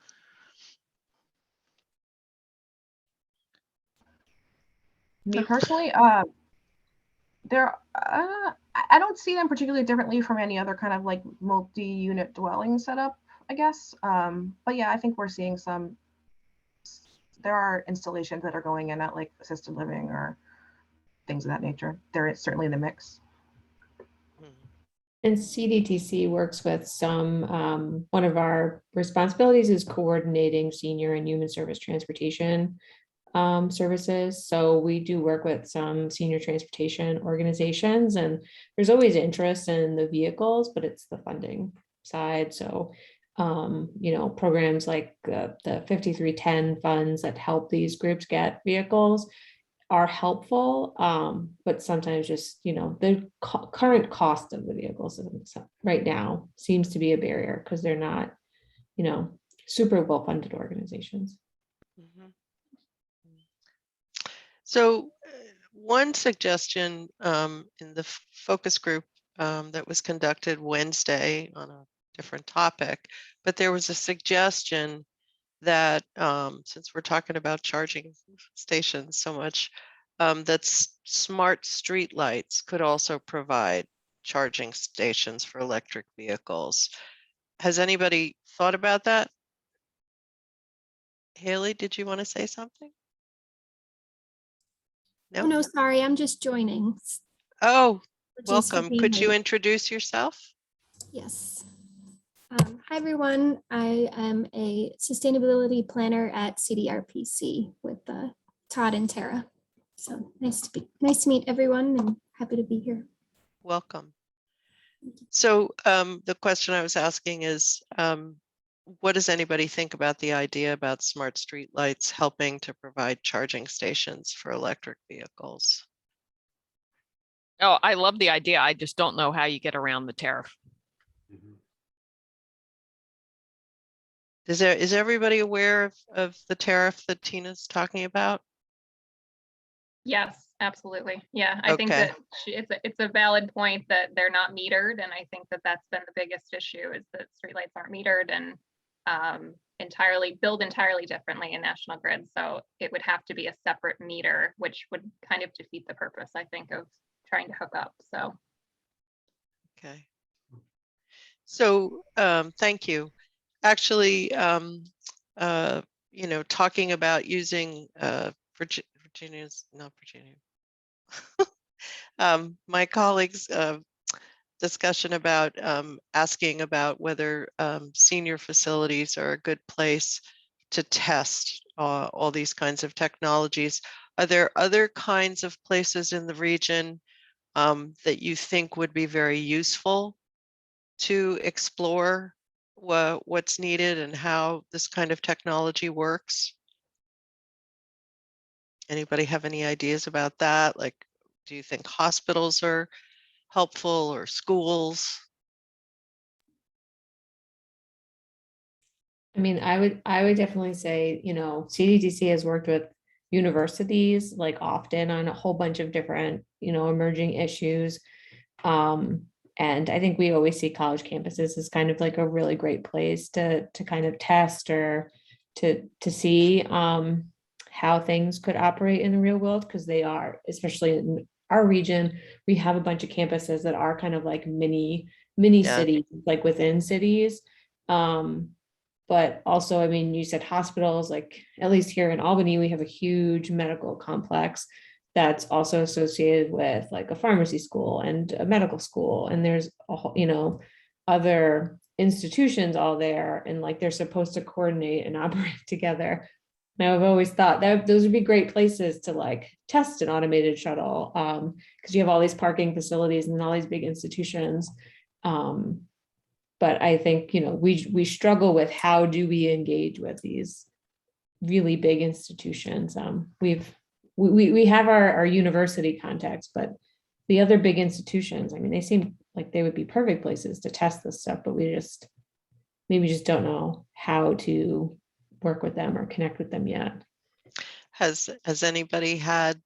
Me personally, I don't see them particularly differently from any other kind of like multi-unit dwelling setup, I guess. But yeah, I think we're seeing there are installations that are going in at like assisted living or things of that nature. There is certainly the mix. And CDTC works with some, one of our responsibilities is coordinating senior and human service transportation services. So we do work with some senior transportation organizations, and there's always interest in the vehicles, but it's the funding side. So, you know, programs like the 5310 funds that help these groups get vehicles are helpful, but sometimes just, you know, the current cost of the vehicles right now seems to be a barrier because they're not, you know, super well-funded organizations. Mm-hmm. So one suggestion in the focus group that was conducted Wednesday on a different topic, but there was a suggestion that since we're talking about charging stations so much, that smart street lights could also provide charging stations for electric vehicles. Has anybody thought about that? Haley, did you want to say something? No? Oh, no, sorry, I'm just joining. Oh, welcome. Could you introduce yourself? Yes. Hi, everyone. I am a sustainability planner at CDRPC with Todd and Tara. So nice to meet everyone, and happy to be here. Welcome. So the question I was asking is, what does anybody think about the idea about smart street lights helping to provide charging stations for electric vehicles? Oh, I love the idea. I just don't know how you get around the tariff. Mm-hmm. Is everybody aware of the tariff that Tina's talking about? Yes, absolutely. Yeah, I think that it's a valid point that they're not metered, and I think that that's been the biggest issue is that streetlights aren't metered and built entirely differently in National Grid. So it would have to be a separate meter, which would kind of defeat the purpose, I think, of trying to hook up. So. Okay. So thank you. Actually, you know, talking about using my colleagues' discussion about asking about whether senior facilities are a good place to test all these kinds of technologies. Are there other kinds of places in the region that you think would be very useful to explore what's needed and how this kind of technology works? Anybody have any ideas about that? Like, do you think hospitals are helpful, or schools? I mean, I would definitely say, you know, CDTC has worked with universities like often on a whole bunch of different, you know, emerging issues. And I think we always see college campuses as kind of like a really great place to kind of test or to see how things could operate in the real world, because they are, especially in our region, we have a bunch of campuses that are kind of like mini Yeah. cities, like within cities. But also, I mean, you said hospitals, like at least here in Albany, we have a huge medical complex that's also associated with like a pharmacy school and a medical school. And there's, you know, other institutions all there, and like they're supposed to coordinate and operate together. Now, I've always thought that those would be great places to like test an automated shuttle, because you have all these parking facilities and all these big institutions. But I think, you know, we struggle with how do we engage with these really big institutions. We have our university contacts, but the other big institutions, I mean, they seem like they would be perfect places to test this stuff, but we just maybe just don't know how to work with them or connect with them yet. Has anybody had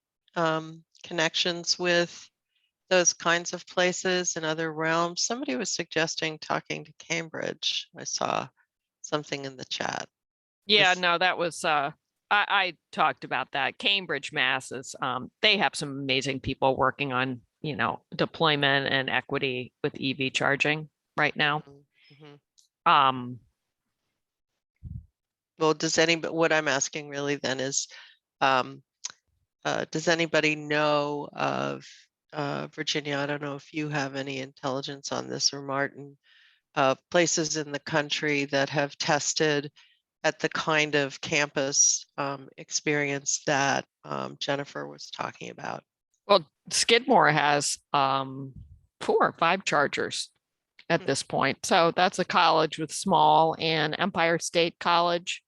connections with those kinds of places in other realms? Somebody was suggesting talking to Cambridge. I saw something in the chat. Yeah, no, that was I talked about that. Cambridge, Mass is they have some amazing people working on, you know, deployment and equity with EV charging right now. Mm-hmm. Well, what I'm asking really then is, does anybody know of Virginia? I don't know if you have any intelligence on this, or Martin, places in the country that have tested at the kind of campus experience that Jennifer was talking about. Well, Skidmore has 4 or 5 chargers at this point. So that's a college with small, and Empire State College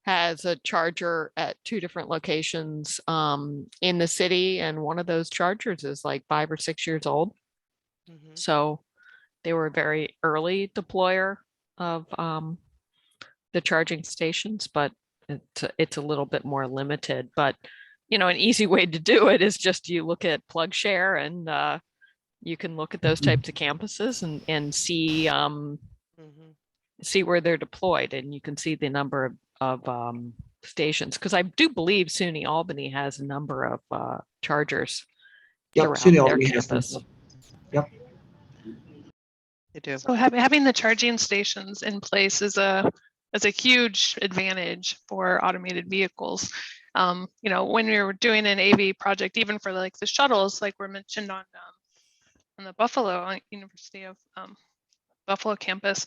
has a charger at 2 different locations in the city. And one of those chargers is like 5 or 6 years old. Mm-hmm. So they were a very early deployer of the charging stations, but it's a little bit more limited. But, you know, an easy way to do it is just you look at PlugShare, and you can look at those types of campuses and see see where they're deployed, and you can see the number of stations. Because I do believe SUNY Albany has a number of chargers around their campus. Yep. They do. So having the charging stations in place is a huge advantage for automated vehicles. You know, when we were doing an AV project, even for like the shuttles, like were mentioned on the Buffalo University of Buffalo campus,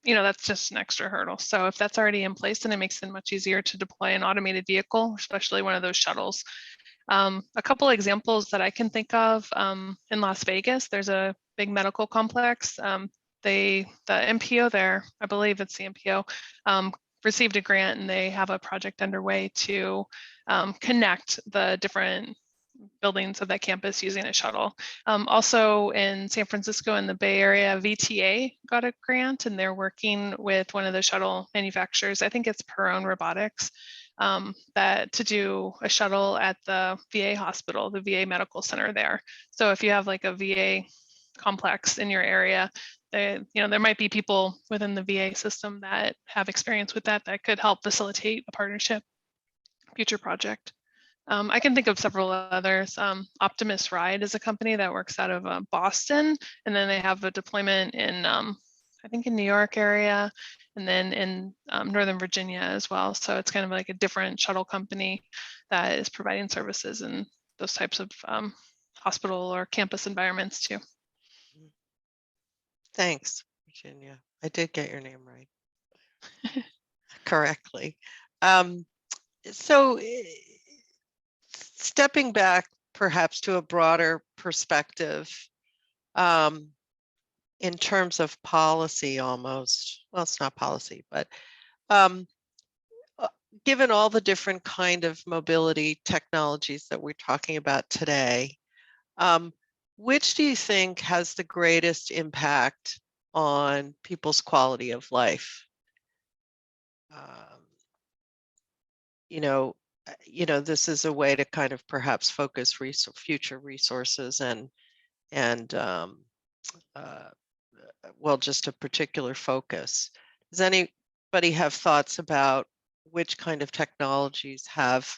you know, that's just an extra hurdle. So if that's already in place, then it makes it much easier to deploy an automated vehicle, especially one of those shuttles. A couple examples that I can think of, in Las Vegas, there's a big medical complex. The MPO there, I believe it's the MPO, received a grant, and they have a project underway to connect the different buildings of that campus using a shuttle. Also in San Francisco in the Bay Area, VTA got a grant, and they're working with one of the shuttle manufacturers. I think it's Perrone Robotics, that to do a shuttle at the VA hospital, the VA medical center there. So if you have like a VA complex in your area, you know, there might be people within the VA system that have experience with that could help facilitate a partnership, future project. I can think of several others. Optimus Ride is a company that works out of Boston, and then they have a deployment in, I think in New York area, and then in Northern Virginia as well. So it's kind of like a different shuttle company that is providing services in those types of hospital or campus environments too. Thanks, Virginia. I did get your name right correctly. So stepping back perhaps to a broader perspective, and in terms of policy almost, well, it's not policy, but given all the different kind of mobility technologies that we're talking about today, which do you think has the greatest impact on people's quality of life? This is a way to kind of perhaps focus future resources and well, just a particular focus. Does anybody have thoughts about which kind of technologies have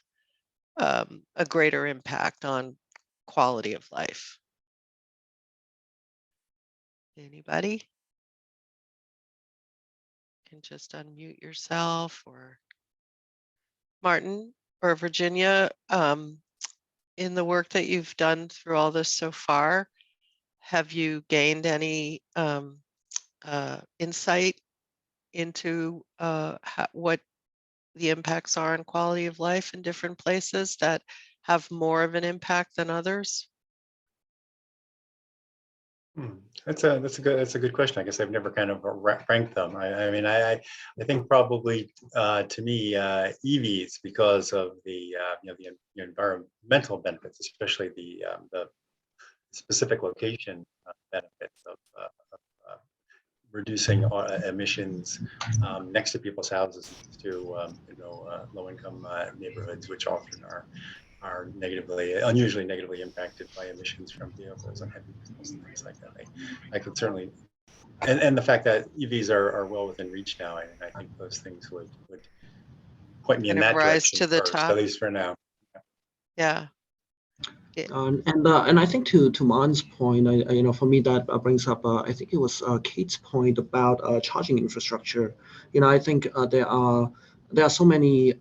a greater impact on quality of life? Anybody? You can just unmute yourself, or Martin or Virginia, in the work that you've done through all this so far, have you gained any insight into what the impacts are on quality of life in different places that have more of an impact than others? That's a good question. I guess I've never kind of ranked them. I think probably to me EVs, because of the the environmental benefits, especially the specific location benefits of reducing emissions next to people's houses, to low-income neighborhoods, which often are unusually negatively impacted by emissions from vehicles and heavy vehicles and things like that. I could certainly, and the fact that EVs are well within reach now, and I think those things would point me in that direction to the first, top, at least for now. Yeah. And I think to Martin's point, for me that brings up, I think it was Kate's point about charging infrastructure. I think there are so many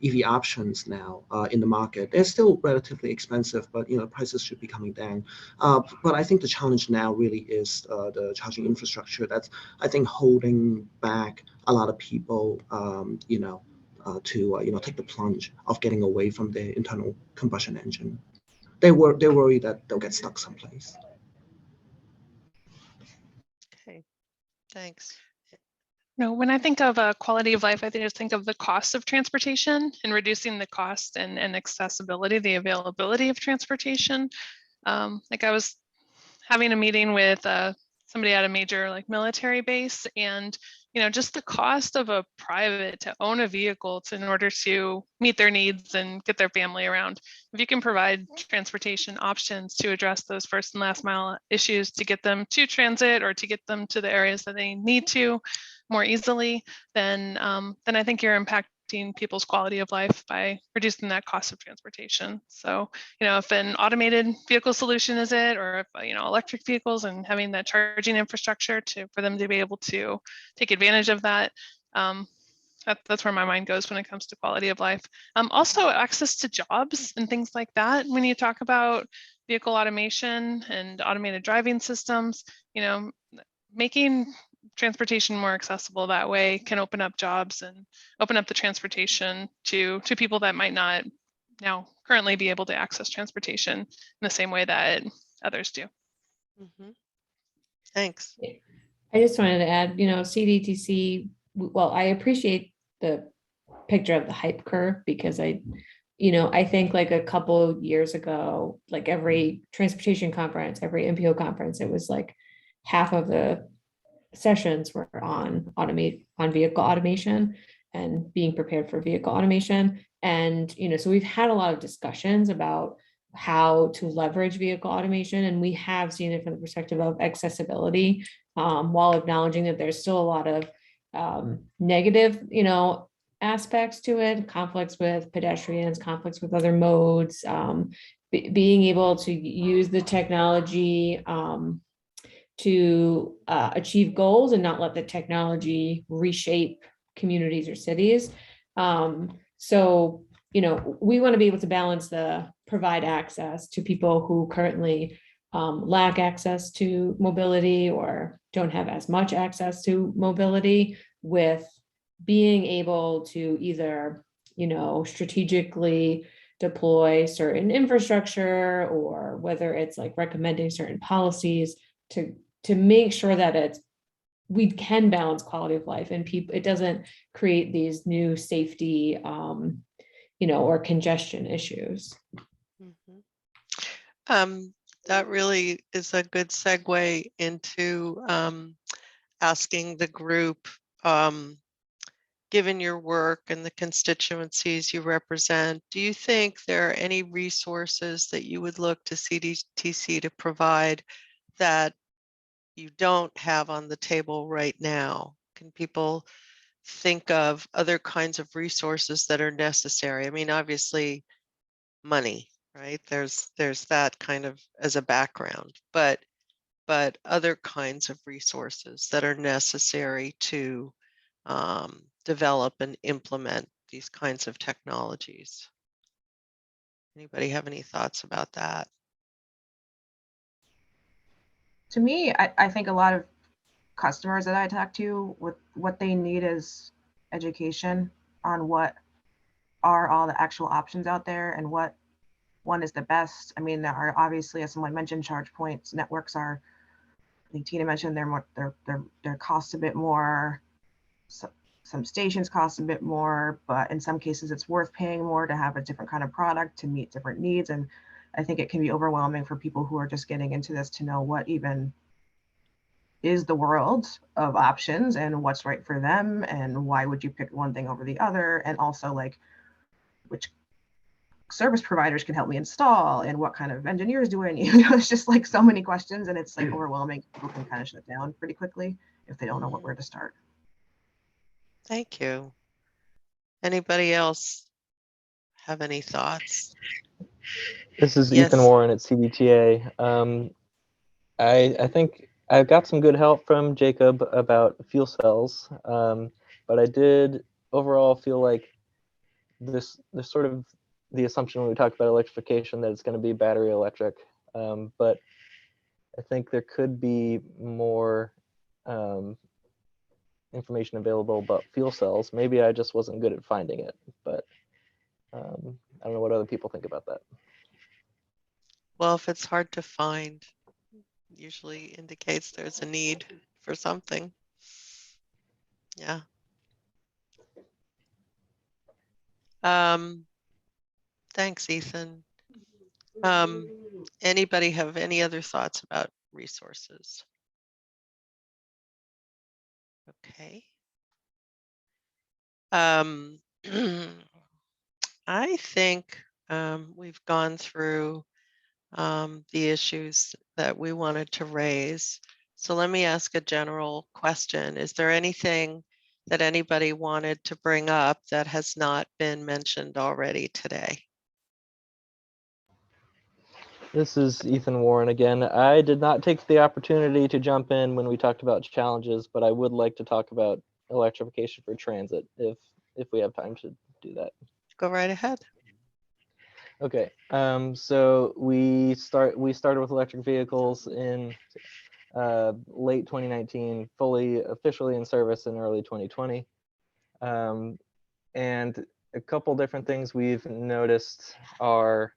EV options now in the market. They're still relatively expensive, but prices should be coming down. But I think the challenge now really is the charging infrastructure. That's, I think, holding back a lot of people, to take the plunge of getting away from the internal combustion engine. They worry that they'll get stuck someplace. Okay, thanks. When I think of quality of life, I just think of the cost of transportation and reducing the cost and accessibility, the availability of transportation. Like I was having a meeting with somebody at a major military base, and just the cost of a private to own a vehicle in order to meet their needs and get their family around. If you can provide transportation options to address those first and last mile issues, to get them to transit or to get them to the areas that they need to more easily, then I think you're impacting people's quality of life by reducing that cost of transportation. So, if an automated vehicle solution is it, or if, electric vehicles and having that charging infrastructure for them to be able to take advantage of that, that's where my mind goes when it comes to quality of life. Also access to jobs and things like that. When you talk about vehicle automation and automated driving systems, making transportation more accessible that way can open up jobs and open up the transportation to people that might not now currently be able to access transportation in the same way that others do. Mm-hmm. Thanks. I just wanted to add, CDTC, well, I appreciate the picture of the hype curve, because I think like a couple years ago, like every transportation conference, every MPO conference, it was like half of the sessions were on vehicle automation and being prepared for vehicle automation. And, so we've had a lot of discussions about how to leverage vehicle automation. And we have seen it from the perspective of accessibility, while acknowledging that there's still a lot of negative, aspects to it, conflicts with pedestrians, conflicts with other modes, being able to use the technology to achieve goals and not let the technology reshape communities or cities. So, we want to be able to balance the provide access to people who currently lack access to mobility or don't have as much access to mobility, with being able to either, strategically deploy certain infrastructure, or whether it's like recommending certain policies to make sure that we can balance quality of life and people, it doesn't create these new safety, or congestion issues. That really is a good segue into asking the group, given your work and the constituencies you represent, do you think there are any resources that you would look to CDTC to provide that you don't have on the table right now? Can people think of other kinds of resources that are necessary? I mean, obviously money, right? There's that kind of as a background, but other kinds of resources that are necessary to develop and implement these kinds of technologies. Anybody have any thoughts about that? To me, I think a lot of customers that I talk to, what they need is education on what are all the actual options out there and what one is the best. I mean, there are obviously, as someone mentioned, charge points networks are, I think Tina mentioned, they're cost a bit more. So, some stations cost a bit more, but in some cases it's worth paying more to have a different kind of product to meet different needs. And I think it can be overwhelming for people who are just getting into this to know what even is the world of options and what's right for them and why would you pick one thing over the other, and also like which service providers can help me install and what kind of engineers do I need. It's just like so many questions and it's like overwhelming. People can kind of shut down pretty quickly if they don't know where to start. Thank you. Anybody else have any thoughts? This is Yes. Ethan Warren at CDTA. I think I've got some good help from Jacob about fuel cells, but I did overall feel like this sort of the assumption when we talked about electrification that it's going to be battery electric, but I think there could be more information available about fuel cells. Maybe I just wasn't good at finding it, but I don't know what other people think about that. Well, if it's hard to find, usually indicates there's a need for something. Yeah. Thanks, Ethan. Anybody have any other thoughts about resources? Okay. I think we've gone through the issues that we wanted to raise. So let me ask a general question. Is there anything that anybody wanted to bring up that has not been mentioned already today? This is Ethan Warren again. I did not take the opportunity to jump in when we talked about challenges, but I would like to talk about electrification for transit if we have time to do that. Go right ahead. Okay, so we started with electric vehicles in late 2019, officially in service in early 2020. And a couple different things we've noticed are,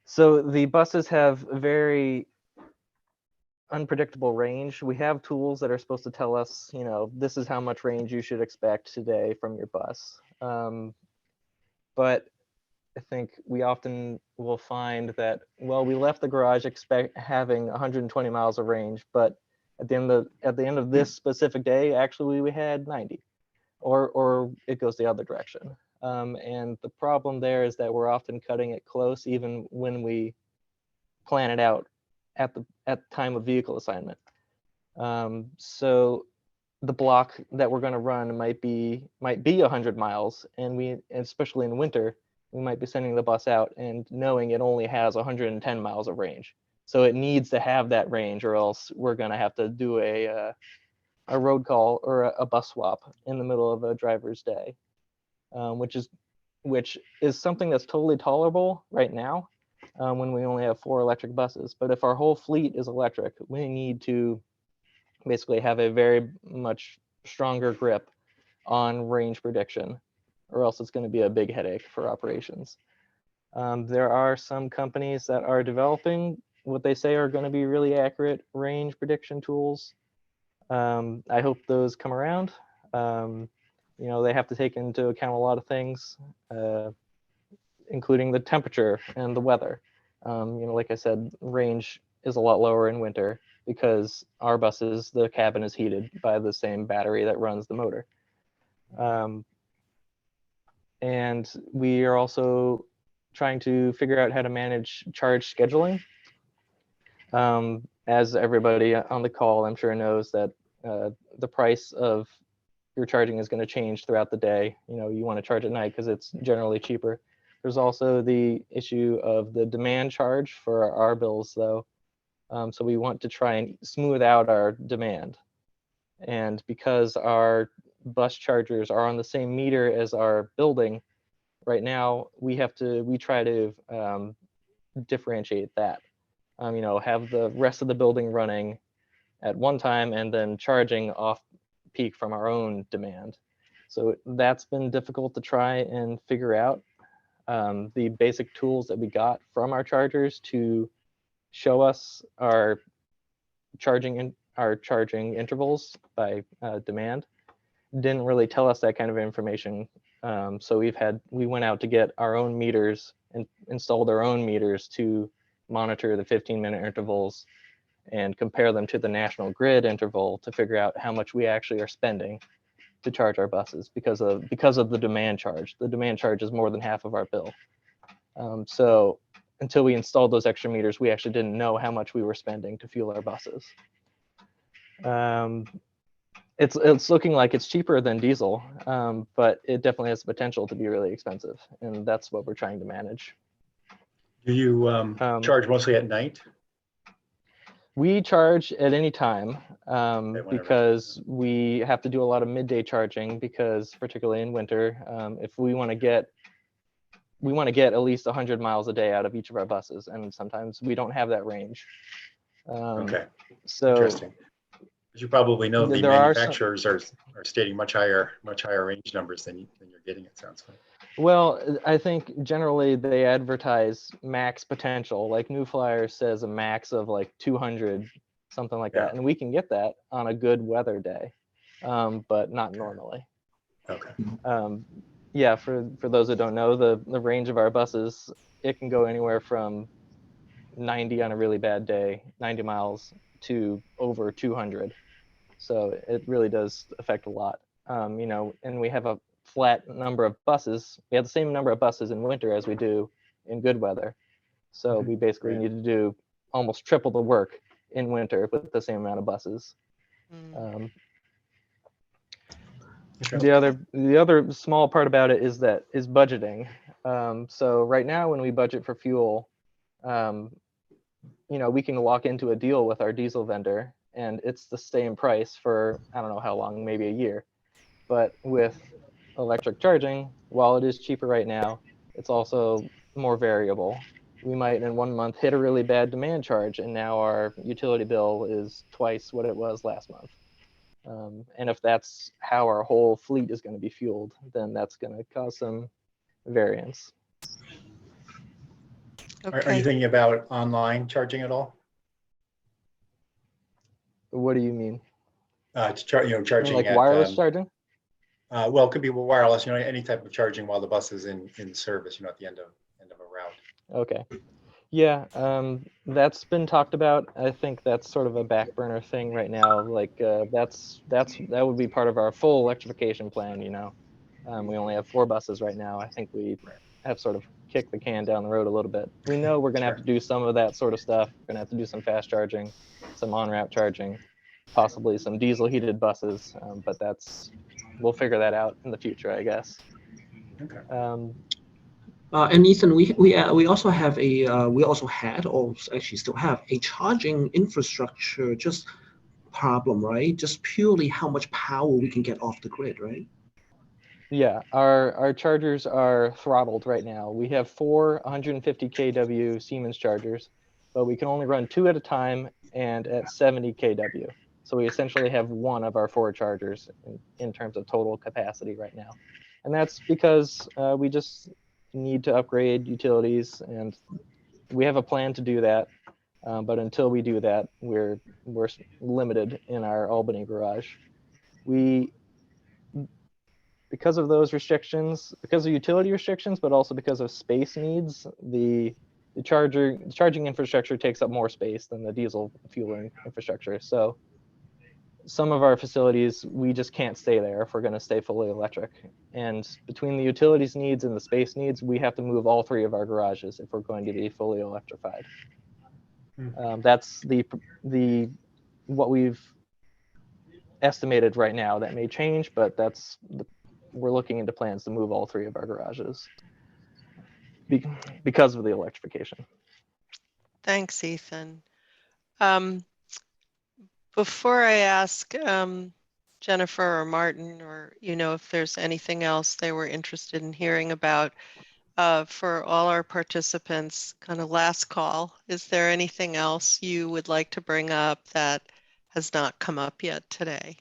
so the buses have very unpredictable range. We have tools that are supposed to tell us, this is how much range you should expect today from your bus. But I think we often will find that, well, we left the garage having 120 miles of range, but at the end of this specific day, actually we had 90, or it goes the other direction. And the problem there is that we're often cutting it close, even when we plan it out at the time of vehicle assignment. So the block that we're going to run might be 100 miles, and especially in winter, we might be sending the bus out and knowing it only has 110 miles of range. So it needs to have that range, or else we're going to have to do a road call or a bus swap in the middle of a driver's day, which is something that's totally tolerable right now when we only have 4 electric buses. But if our whole fleet is electric, we need to basically have a very much stronger grip on range prediction, or else it's going to be a big headache for operations. There are some companies that are developing what they say are going to be really accurate range prediction tools. I hope those come around. You know, they have to take into account a lot of things, including the temperature and the weather. You know, like I said, range is a lot lower in winter because our buses, the cabin is heated by the same battery that runs the motor. And we are also trying to figure out how to manage charge scheduling. As everybody on the call, I'm sure knows that the price of your charging is going to change throughout the day. You know, you want to charge at night because it's generally cheaper. There's also the issue of the demand charge for our bills, though. So we want to try and smooth out our demand. And because our bus chargers are on the same meter as our building, right now we try to differentiate that. You know, have the rest of the building running at one time and then charging off peak from our own demand. So that's been difficult to try and figure out. The basic tools that we got from our chargers to show us our charging intervals by demand didn't really tell us that kind of information. So we went out to get our own meters and installed our own meters to monitor the 15-minute intervals and compare them to the national grid interval to figure out how much we actually are spending to charge our buses because of the demand charge. The demand charge is more than half of our bill. So until we installed those extra meters, we actually didn't know how much we were spending to fuel our buses. It's looking like it's cheaper than diesel, but it definitely has the potential to be really expensive, and that's what we're trying to manage. Do you charge mostly at night? We charge at any time because we have to do a lot of midday charging because particularly in winter, if we want to get at least 100 miles a day out of each of our buses, and sometimes we don't have that range. Okay, so interesting. As you probably know, the manufacturers are stating much higher range numbers than you're getting, it sounds like. Well, I think generally they advertise max potential. Like New Flyer says a max of like 200, something like that. And we can get that on a good weather day, but not normally. Okay. Yeah, for those that don't know, the range of our buses, it can go anywhere from 90 on a really bad day, 90 miles to over 200. So it really does affect a lot. You know, and we have a flat number of buses. We have the same number of buses in winter as we do in good weather. So we basically need to do almost triple the work in winter with the same amount of buses. The other small part about it is budgeting. So right now when we budget for fuel, you know, we can lock into a deal with our diesel vendor and it's the same price for, I don't know how long, maybe a year. But with electric charging, while it is cheaper right now, it's also more variable. We might in 1 month hit a really bad demand charge and now our utility bill is twice what it was last month. And if that's how our whole fleet is going to be fueled, then that's going to cause some variance. Okay. Are you thinking about online charging at all? What do you mean? Charging like wireless charging? Well, it could be wireless. You know, any type of charging while the bus is in service. You know, at the end of a route. Okay. Yeah, that's been talked about. I think that's sort of a back burner thing right now. Like that would be part of our full electrification plan. You know, we only have 4 buses right now. I think we have sort of kicked the can down the road a little bit. We know we're going to have to do some of that sort of stuff. We're going to have to do some fast charging, some on-route charging, possibly some diesel heated buses. But we'll figure that out in the future, I guess. Okay. And Ethan, we also have we also had, or actually still have, a charging infrastructure just problem, right? Just purely how much power we can get off the grid, right? Yeah, our chargers are throttled right now. We have 4 150 kW Siemens chargers, but we can only run 2 at a time and at 70 kW. So we essentially have 1 of our 4 chargers in terms of total capacity right now. And that's because we just need to upgrade utilities, and we have a plan to do that. But until we do that, we're limited in our Albany garage. Because of those restrictions, because of utility restrictions, but also because of space needs, the charging infrastructure takes up more space than the diesel fueling infrastructure. So some of our facilities, we just can't stay there if we're going to stay fully electric. And between the utilities needs and the space needs, we have to move all 3 of our garages if we're going to be fully electrified. That's what we've estimated right now. That may change, but we're looking into plans to move all 3 of our garages because of the electrification. Thanks, Ethan. Before I ask Jennifer or Martin, or if there's anything else they were interested in hearing about, for all our participants, kind of last call, is there anything else you would like to bring up that has not come up yet today?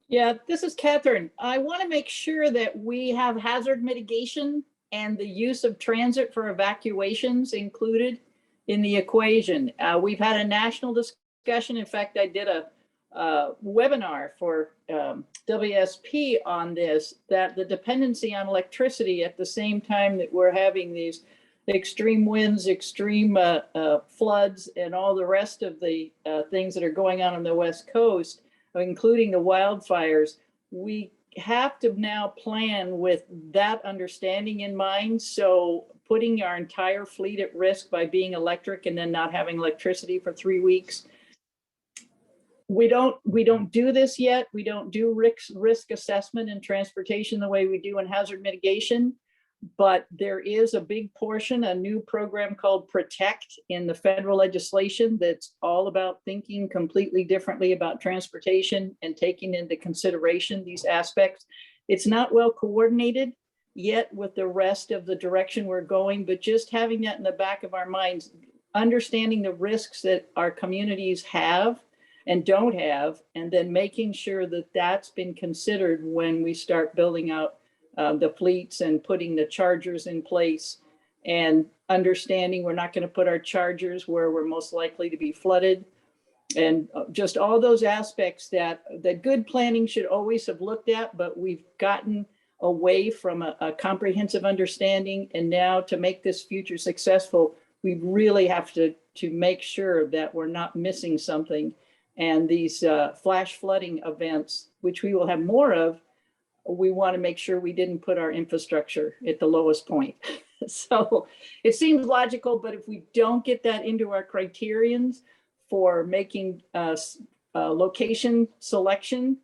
Yeah, this is Catherine. I want to make sure that we have hazard mitigation and the use of transit for evacuations included in the equation. We've had a national discussion. In fact, I did a webinar for WSP on this, that the dependency on electricity at the same time that we're having these extreme winds, extreme floods, and all the rest of the things that are going on the West Coast, including the wildfires, we have to now plan with that understanding in mind. So putting our entire fleet at risk by being electric and then not having electricity for 3 weeks. We don't do this yet. We don't do risk assessment in transportation the way we do in hazard mitigation. But there is a big portion, a new program called Protect in the federal legislation that's all about thinking completely differently about transportation and taking into consideration these aspects. It's not well coordinated yet with the rest of the direction we're going, but just having that in the back of our minds, understanding the risks that our communities have and don't have, and then making sure that that's been considered when we start building out the fleets and putting the chargers in place, and understanding we're not going to put our chargers where we're most likely to be flooded, and just all those aspects that good planning should always have looked at, but we've gotten away from a comprehensive understanding. And now to make this future successful, we really have to make sure that we're not missing something. And these flash flooding events, which we will have more of, we want to make sure we didn't put our infrastructure at the lowest point. So it seems logical, but if we don't get that into our criterions for making location selection,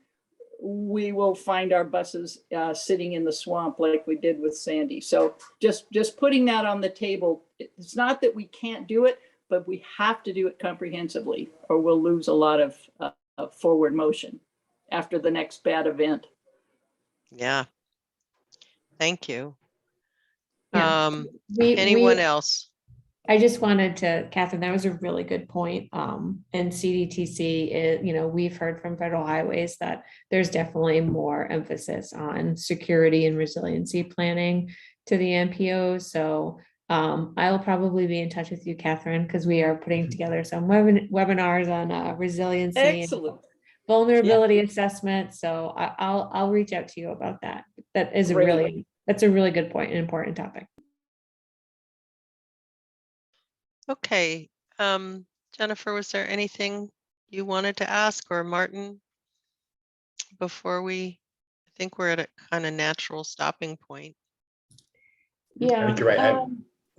we will find our buses sitting in the swamp like we did with Sandy. So just putting that on the table. It's not that we can't do it, but we have to do it comprehensively, or we'll lose a lot of forward motion after the next bad event. Yeah. Thank you. Yeah. Anyone else? I just wanted to, Catherine, that was a really good point. And CDTC, we've heard from Federal Highways that there's definitely more emphasis on security and resiliency planning to the MPOs. So I'll probably be in touch with you, Catherine, because we are putting together some webinars on resiliency. Excellent. And vulnerability assessment. So I'll reach out to you about that. That is that's a really good point, an important topic. Okay. Jennifer, was there anything you wanted to ask, or Martin, before I think we're at a kind of natural stopping point. Yeah. I think you're right.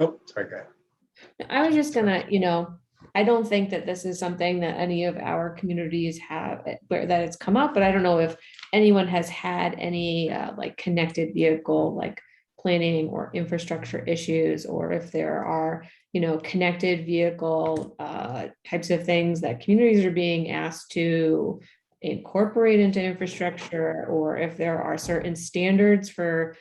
Oh, sorry, go ahead. I was just gonna, I don't think that this is something that any of our communities have where that it's come up, but I don't know if anyone has had any like connected vehicle, like planning or infrastructure issues, or if there are, connected vehicle types of things that communities are being asked to incorporate into infrastructure, or if there are certain standards for,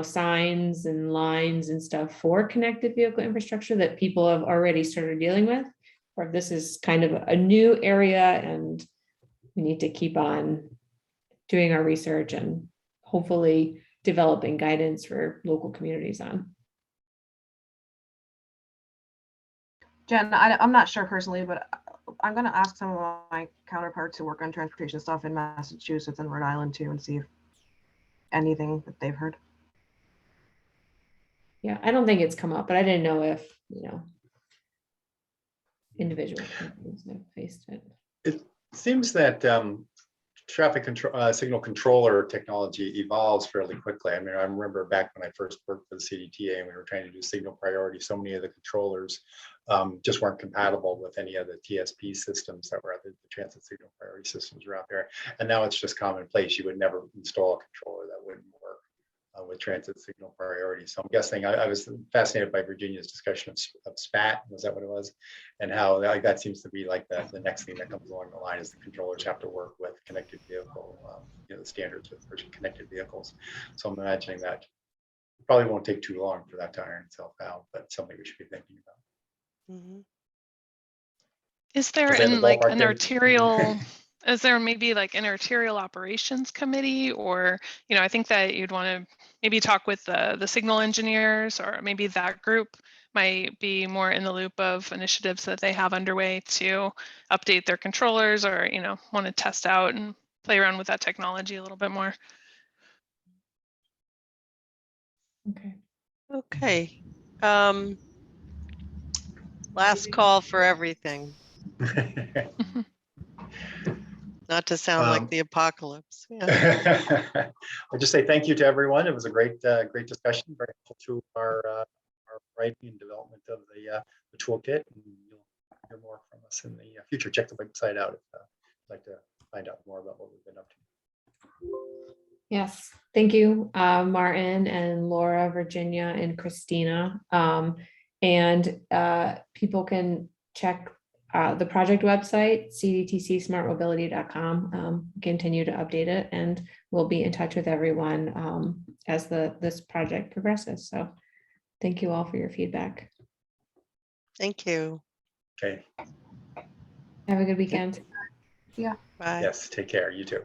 signs and lines and stuff for connected vehicle infrastructure that people have already started dealing with, or if this is kind of a new area and we need to keep on doing our research and hopefully developing guidance for local communities on. Jen, I'm not sure personally, but I'm going to ask some of my counterparts who work on transportation stuff in Massachusetts and Rhode Island too, and see if anything that they've heard. Yeah, I don't think it's come up, but I didn't know if, individual companies have faced it. It seems that traffic control, signal controller technology evolves fairly quickly. I mean, I remember back when I first worked for the CDTA and we were trying to do signal priority, so many of the controllers just weren't compatible with any of the TSP systems that were out there, the transit signal priority systems were out there. And now it's just commonplace. You would never install a controller that wouldn't work with transit signal priority. So I'm guessing I was fascinated by Virginia's discussion of SPAT, was that what it was? And how that seems to be like the next thing that comes along the line is the controllers have to work with connected vehicle, the standards with connected vehicles. So I'm imagining that it probably won't take too long for that to iron itself out, but something we should be thinking about. Mm-hmm. Is there an arterial, is there maybe like an arterial operations committee, or, I think that you'd want to maybe talk with the signal engineers, or maybe that group might be more in the loop of initiatives that they have underway to update their controllers, or, want to test out and play around with that technology a little bit more. Okay. Last call for everything. Not to sound like the apocalypse. Yeah. I'll just say thank you to everyone. It was a great discussion, very helpful to our writing and development of the toolkit. And you'll hear more from us in the future. Check the website out if you'd like to find out more about what we've been up to. Yes, thank you, Martin and Laura, Virginia, and Christina. And people can check the project website, cdtcsmartmobility.com. Continue to update it, and we'll be in touch with everyone as this project progresses. So thank you all for your feedback. Thank you. Okay. Have a good weekend. Yeah. Bye. Yes, take care. You too.